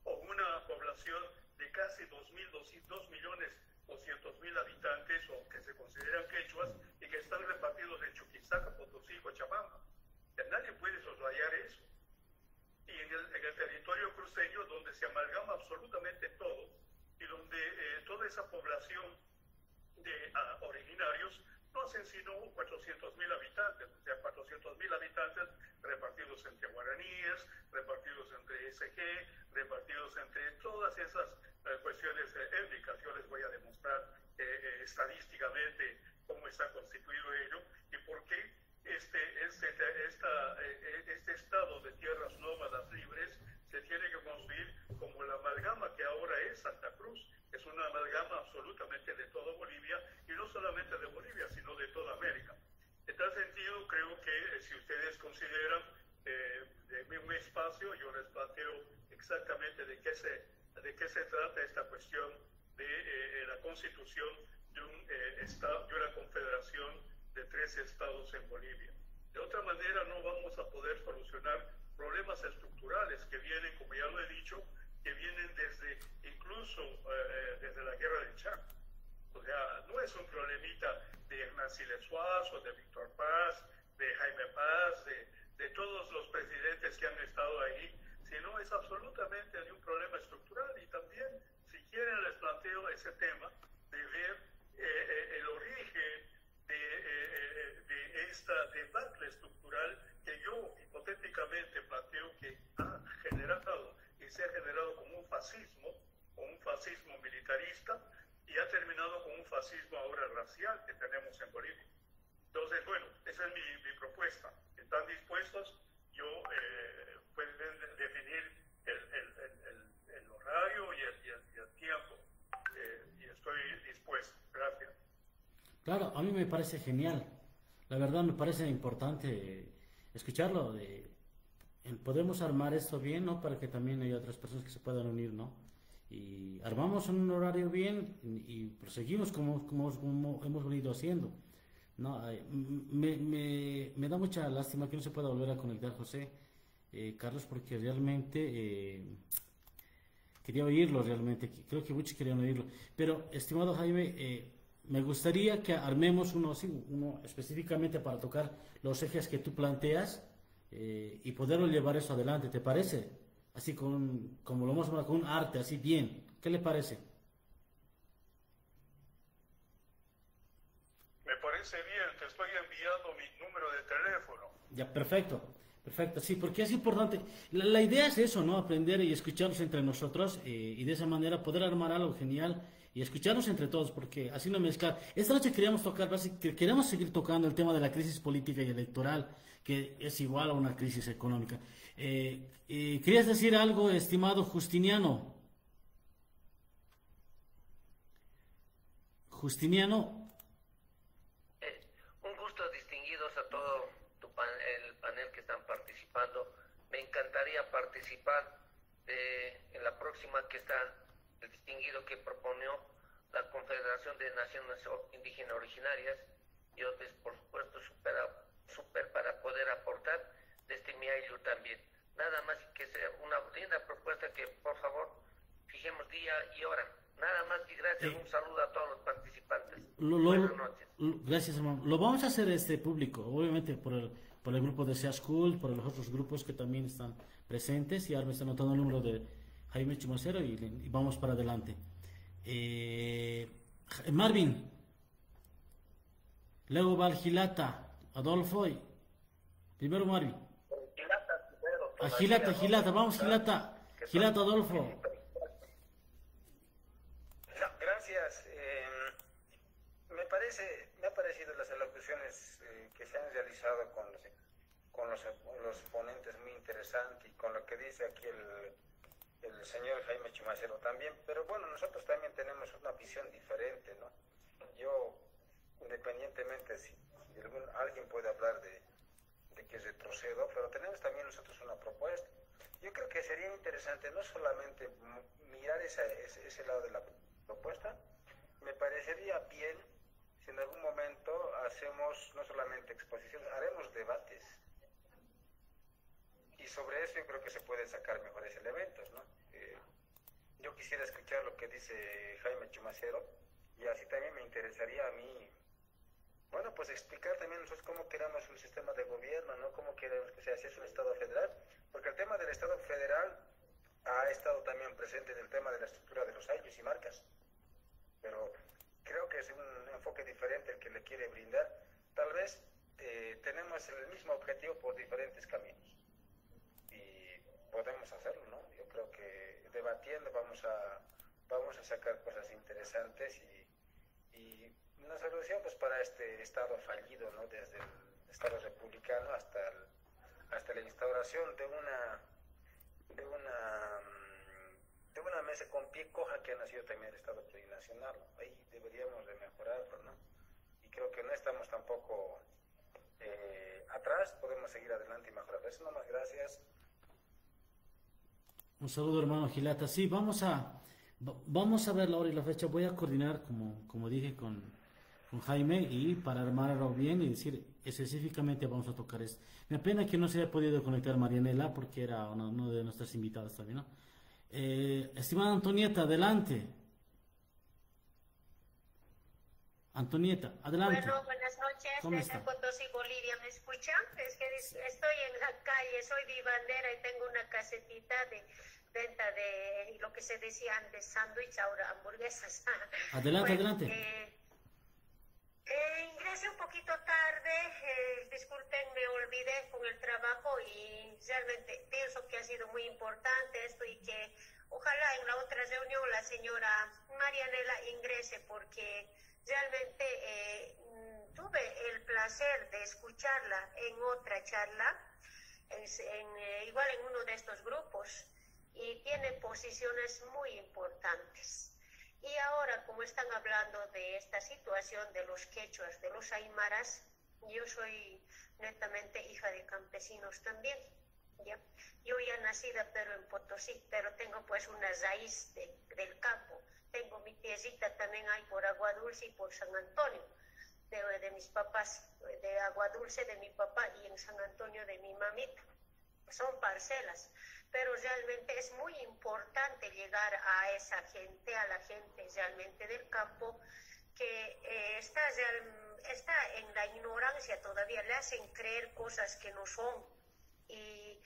o una población de casi 2.200.000 habitantes, o que se consideran quechuas, y que están repartidos en Chuquisaca, Potosí, Cochabamba. Nadie puede soslayar eso. Y en el territorio cruceño, donde se amalgama absolutamente todo, y donde toda esa población de originarios no hacen sino 400.000 habitantes, o sea, 400.000 habitantes repartidos entre guaraníes, repartidos entre SG, repartidos entre todas esas cuestiones étnicas. Yo les voy a demostrar estadísticamente cómo está constituido ello y por qué este estado de tierras nómadas libres se tiene que construir como la amalgama que ahora es Santa Cruz. Es una amalgama absolutamente de toda Bolivia, y no solamente de Bolivia, sino de toda América. En tal sentido, creo que si ustedes consideran espacio yo les planteo exactamente de qué se trata esta cuestión de la constitución de de una confederación de 13 estados en Bolivia. De otra manera no vamos a poder solucionar problemas estructurales que vienen, como ya lo he dicho, que vienen incluso desde la guerra del Chaco. O sea, no es un problemita de Hernán Siles Suazo, de Víctor Paz, de Jaime Paz, de todos los presidentes que han estado ahí, sino es absolutamente de un problema estructural. Y también, si quieren, les planteo ese tema de ver el origen de esta debacle estructural que yo hipotéticamente planteo que ha generado y se ha generado como un fascismo militarista, y ha terminado con un fascismo ahora racial que tenemos en Bolivia. Entonces, bueno, esa es mi propuesta. ¿Están dispuestos? Pueden definir el horario y el tiempo. Y estoy dispuesto. Gracias. Claro, a mí me parece genial. La verdad me parece importante escucharlo. Podemos armar esto bien, ¿no? Para que también haya otras personas que se puedan unir, ¿no? Y armamos un horario bien y proseguimos como hemos venido haciendo, ¿no? Me da mucha lástima que no se pueda volver a conectar, José, Carlos, porque realmente quería oírlo, realmente. Creo que muchos querían oírlo. Pero, estimado Jaime, me gustaría que armemos uno específicamente para tocar los ejes que tú planteas y poderlo llevar eso adelante, ¿te parece? Así como lo hemos con un arte, así bien. ¿Qué le parece? Me parece bien, te estoy enviando mi número de teléfono. Ya, perfecto, perfecto, sí, porque es importante. La idea es eso, ¿no? Aprender y escucharnos entre nosotros y de esa manera poder armar algo genial y escucharnos entre todos, porque así no mezclar. Esta noche queremos seguir tocando el tema de la crisis política y electoral, que es igual a una crisis económica. ¿Querías decir algo, estimado Justiniano? Justiniano. Un gusto, distinguidos a todo el panel que están participando. Me encantaría participar en la próxima, que está el distinguido que proponió la Confederación de Naciones Indígenas Originarias. Yo, por supuesto, súper para poder aportar desde mi ayllu también. Nada más que sea una linda propuesta, que por favor fijemos día y hora. Nada más y gracias. Un saludo a todos los participantes. Buenas noches. Gracias, hermano. Lo vamos a hacer público, obviamente por el grupo de SEA School, por los otros grupos que también están presentes, y ahora me está anotando el número de Jaime Chumacero y vamos para adelante. Marvin, luego va Gilata, Adolfo y primero Marvin. Gilata, vamos Gilata, Adolfo. Gracias. Me ha parecido las elocuciones que se han realizado con los ponentes muy interesantes, y con lo que dice aquí el señor Jaime Chumacero también. Pero bueno, nosotros también tenemos una visión diferente, ¿no? Yo, independientemente si alguien puede hablar de que retrocedo, pero tenemos también nosotros una propuesta. Yo creo que sería interesante no solamente mirar ese lado de la propuesta. Me parecería bien si en algún momento hacemos no solamente exposiciones, haremos debates, y sobre eso yo creo que se pueden sacar mejores elementos, ¿no? Yo quisiera escuchar lo que dice Jaime Chumacero, y así también me interesaría a mí, bueno, pues explicar también nosotros cómo queremos un sistema de gobierno, ¿no? Cómo queremos que sea, si es un Estado federal, porque el tema del Estado federal ha estado también presente en el tema de la estructura de los ayllus y marcas, pero creo que es un enfoque diferente el que le quiere brindar. Tal vez tenemos el mismo objetivo por diferentes caminos, y podemos hacerlo, ¿no? Yo creo que debatiendo vamos a sacar cosas interesantes y una solución pues para este Estado fallido, ¿no? Desde el Estado republicano hasta la instauración de una mesa con pie coja que ha nacido también el Estado plurinacional. Ahí deberíamos de mejorarlo, ¿no? Y creo que no estamos tampoco atrás, podemos seguir adelante y mejorar. Eso nomás, gracias. Un saludo, hermano Gilata. Sí, vamos a ver la hora y la fecha. Voy a coordinar, como dije, con Jaime y para armarlo bien y decir específicamente vamos a tocar esto. Me apena que no se haya podido conectar Marianela porque era uno de nuestras invitadas también, ¿no? Estimada Antonieta, adelante. Antonieta, adelante. Bueno, buenas noches, ¿Cómo desde está? Potosí, Bolivia, ¿me escuchan? Es que estoy en la calle, soy vivandera y tengo una casetita de venta de lo que se decía antes, sándwich, ahora hamburguesas. Adelante, Bueno, adelante. ingresé un poquito tarde, disculpen, me olvidé con el trabajo y realmente pienso que ha sido muy importante esto y que ojalá en la otra reunión la señora Marianela ingrese porque realmente tuve el placer de escucharla en otra charla, igual en uno de estos grupos, y tiene posiciones muy importantes. Y ahora, como están hablando de esta situación de los quechuas, de los aymaras, yo soy netamente hija de campesinos también, ¿ya? Yo ya nacida pero en Potosí, pero tengo pues una raíz del campo. Tengo mi tierrita también ahí por Agua Dulce y por San Antonio, de mis papás, de Agua Dulce de mi papá y en San Antonio de mi mamita. Son parcelas, pero realmente es muy importante llegar a esa gente, a la gente realmente del campo que está en la ignorancia todavía, le hacen creer cosas que no son. Y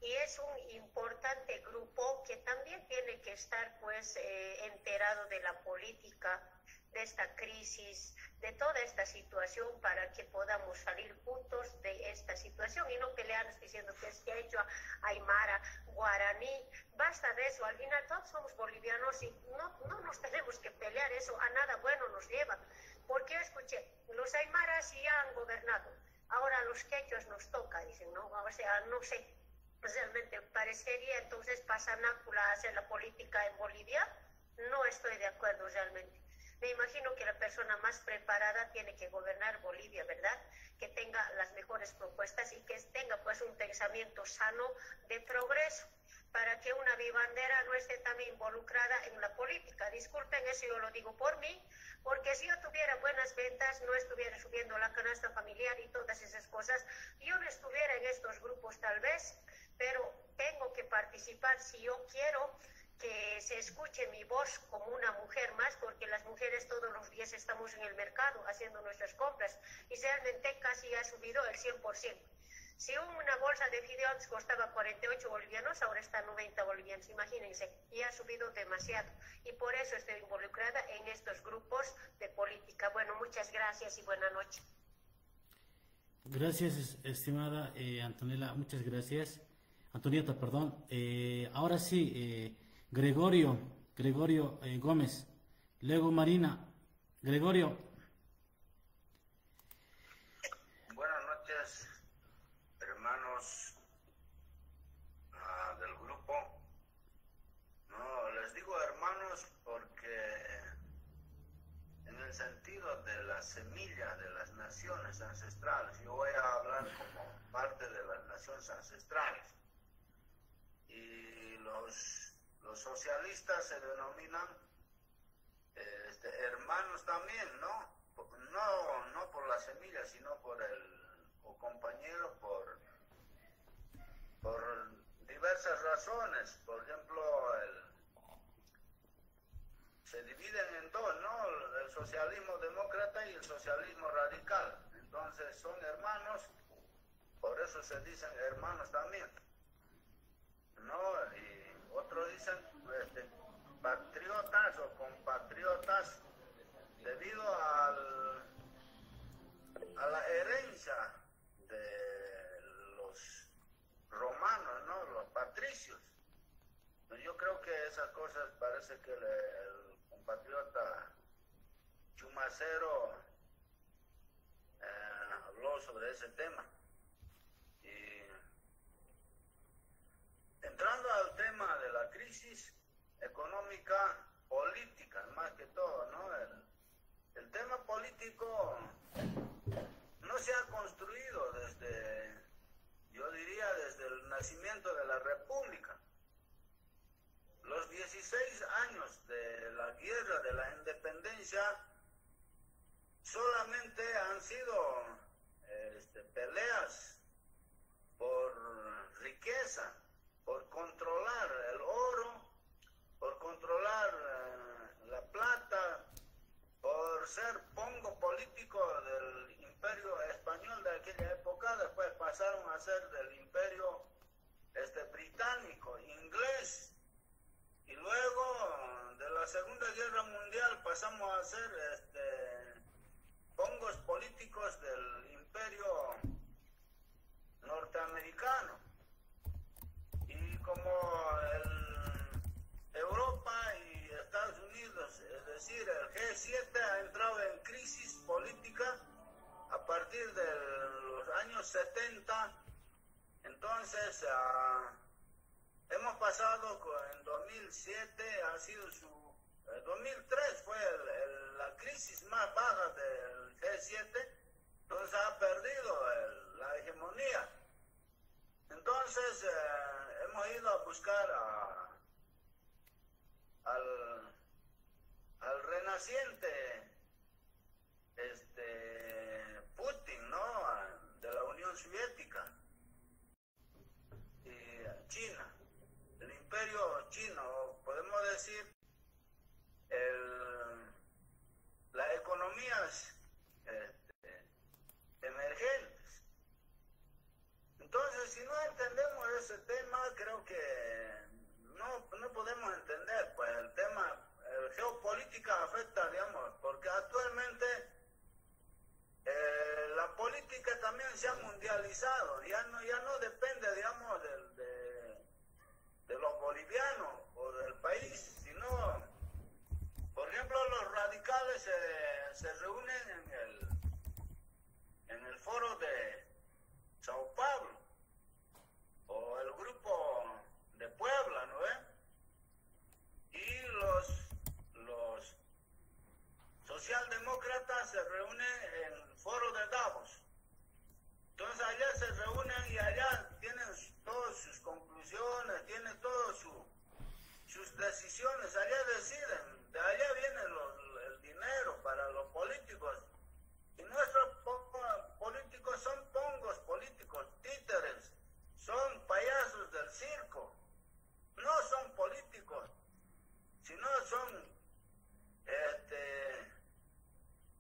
es un importante grupo que también tiene que estar pues enterado de la política, de esta crisis, de toda esta situación para que podamos salir juntos de esta situación y no pelearnos diciendo que es quechua, aymara, guaraní. Basta de eso, al final todos somos bolivianos y no nos tenemos que pelear, eso a nada bueno nos lleva. Porque yo escuché, los aymaras ya han gobernado, ahora a los quechuas nos toca, dicen, ¿no? O sea, no sé, realmente parecería entonces pasanácula hacer la política en Bolivia. No estoy de acuerdo realmente. Me imagino que la persona más preparada tiene que gobernar Bolivia, ¿verdad? Que tenga las mejores propuestas y que tenga pues un pensamiento sano de progreso para que una vivandera no esté también involucrada en la política. Disculpen, eso yo lo digo por mí, porque si yo tuviera buenas ventas, no estuviera subiendo la canasta familiar y todas esas cosas, yo no estuviera en estos grupos tal vez, pero tengo que participar si yo quiero que se escuche mi voz como una mujer más, porque las mujeres todos los días estamos en el mercado haciendo nuestras compras y realmente casi ha subido el 100%. Si una bolsa de fideos costaba 48 bolivianos, ahora está 90 bolivianos, imagínense, y ha subido demasiado. Y por eso estoy involucrada en estos grupos de política. Bueno, muchas gracias y buena noche. Gracias, estimada Antonella, muchas gracias. Antonieta, perdón. Ahora sí, Gregorio Gómez, luego Marina. Gregorio. Buenas noches, hermanos del grupo. No, les digo hermanos porque en el sentido de la semilla de las naciones ancestrales, yo voy a hablar como parte de las naciones ancestrales. Y los socialistas se denominan hermanos también, ¿no? No por la semilla, sino por o compañero por diversas razones. Por ejemplo, se dividen en dos, ¿no? El socialismo demócrata y el socialismo radical. Entonces son hermanos, por eso se dicen hermanos también, ¿no? Y otros dicen patriotas o compatriotas debido a la herencia de los romanos, ¿no? Los patricios. Yo creo que esas cosas parece que el compatriota Chumacero habló sobre ese tema. Entrando al tema de la crisis económica, política, más que todo, ¿no? El tema político no se ha construido yo diría, desde el nacimiento de la República. 16 años de la guerra de la independencia solamente han sido peleas por riqueza, por controlar el oro, por controlar la plata, por ser pongo político del imperio español de aquella época. Después pasaron a ser del imperio británico, inglés, y luego de la Segunda Guerra Mundial pasamos a ser pongos políticos del imperio norteamericano. Y como Europa y Estados Unidos, es decir, el G7 ha entrado en crisis política a partir de los años 70, entonces hemos pasado en 2007, ha sido 2003 fue la crisis más baja del G7, entonces ha perdido la hegemonía. Entonces hemos ido a buscar al renaciente Putin, ¿no? De la Unión Soviética y China, el imperio chino, podemos decir, las economías emergentes. Entonces, si no entendemos ese tema, creo que no podemos entender, pues el tema, geopolítica afecta, digamos, porque actualmente la política también se ha mundializado, ya no depende, digamos, de los bolivianos o del país, sino, por ejemplo, los radicales se reúnen en el foro de Sao Paulo, o el grupo de Puebla, ¿no es? Y los socialdemócratas se reúnen en el foro de Davos. Entonces allá se reúnen y allá tienen todas sus conclusiones, tienen todas sus decisiones, allá deciden, de allá viene el dinero para los políticos. Y nuestros políticos son pongos políticos, títeres, son payasos del circo, no son políticos, sino son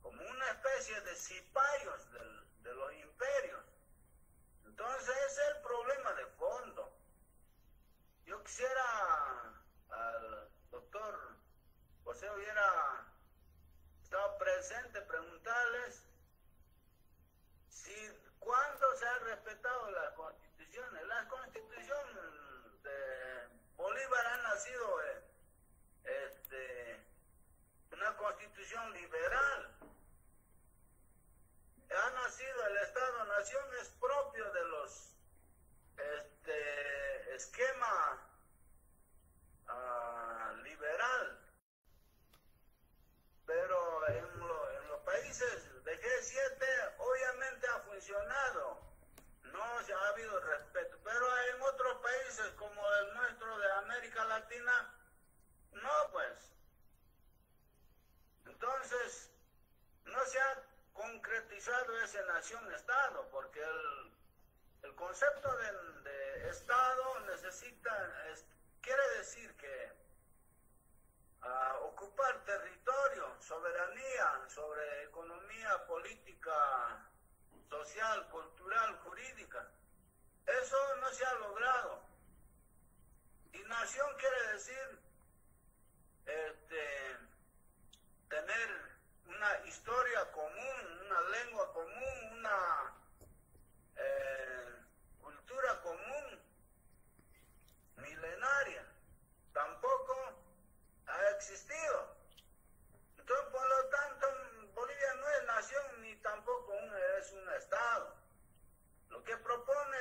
como una especie de cipayos de los imperios. Entonces ese es el problema de fondo. Yo quisiera al doctor José hubiera estado presente, preguntarles cuándo se han respetado las constituciones. Las constituciones de Bolívar han nacido una constitución liberal. Ha nacido el Estado-Nación, es propio de los esquema liberal, pero en los países de G7 obviamente ha funcionado, no se ha habido respeto, pero en otros países como el nuestro de América Latina, no, pues. Entonces no se ha concretizado ese nación-estado, porque el concepto de Estado quiere decir que ocupar territorio, soberanía sobre economía, política, social, cultural, jurídica. Eso no se ha logrado. Y nación quiere decir tener una historia común, una lengua común, una cultura común, milenaria. Tampoco ha existido. Entonces, por lo tanto, Bolivia no es nación ni tampoco es un Estado. Lo que propone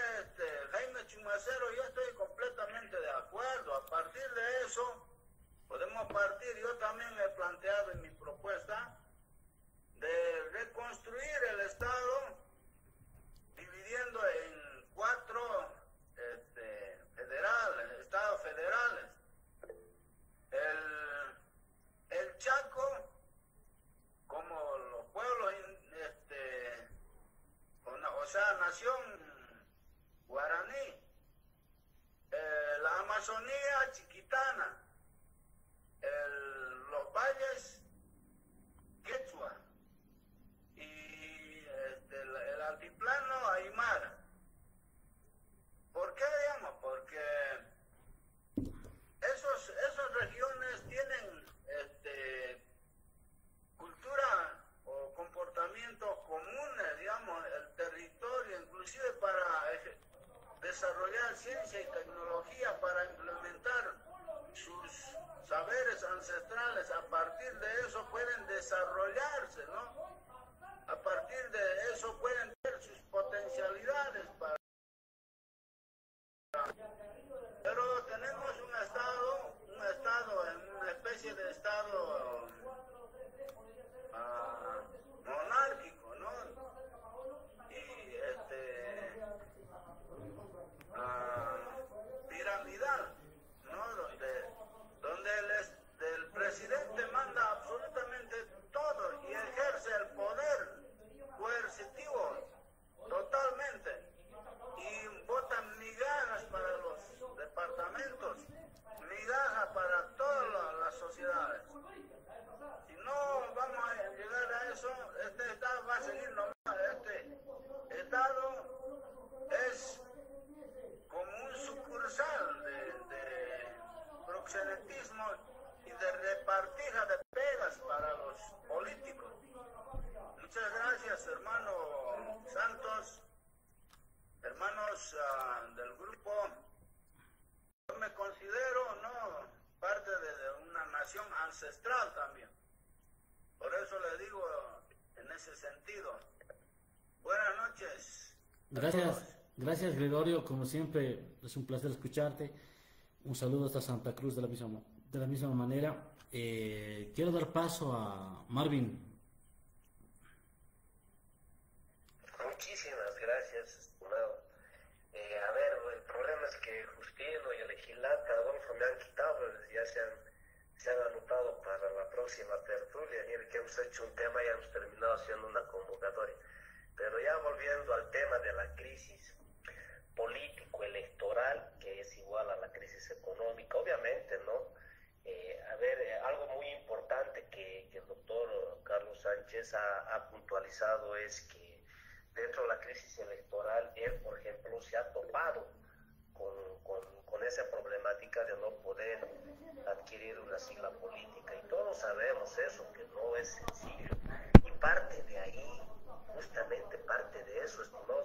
Jaime Chumacero, yo estoy completamente de acuerdo. A partir de eso, Amazonía Chiquitana, los valles Quechua y el altiplano Aymara. ¿Por qué, digamos? Porque esas regiones tienen cultura o comportamientos comunes, digamos, el territorio, inclusive para desarrollar ciencia y tecnología, para implementar sus saberes ancestrales. A partir de eso pueden desarrollarse, ¿no? A partir de eso pueden tener sus potencialidades para... Pero tenemos un estado en una especie de estado monárquico, ¿no? Y piramidal, ¿no? Donde el presidente manda absolutamente todo y ejerce el poder coercitivo totalmente, y votan migajas para los departamentos, migajas para todas las sociedades. Si no vamos a llegar a eso, este Estado va a seguir nomás. Este Estado es como un sucursal de proxenetismo y de repartija de pegas para los políticos. Muchas gracias, hermano Santos, hermanos del grupo. Yo me considero, ¿no?, parte de una nación ancestral también. Por eso le digo en ese sentido. Buenas noches. Gracias Gregorio, como siempre es un placer escucharte. Un saludo hasta Santa Cruz de la misma manera. Quiero dar paso a Marvin. Muchísimas gracias, estimado. A ver, el problema es que Justino y el Ejilata, Adolfo, me han quitado, ya se han anotado para la próxima tertulia. Mire que hemos hecho un tema y hemos terminado haciendo una convocatoria. Pero ya volviendo al tema de la crisis político-electoral, que es igual a la crisis económica, obviamente, ¿no? Algo muy importante que el doctor Carlos Sánchez ha puntualizado es que dentro de la crisis electoral, él, por ejemplo, se ha topado con esa problemática de no poder adquirir una sigla política. Y todos sabemos eso, que no es sencillo. Y parte de ahí, justamente parte de eso, estimado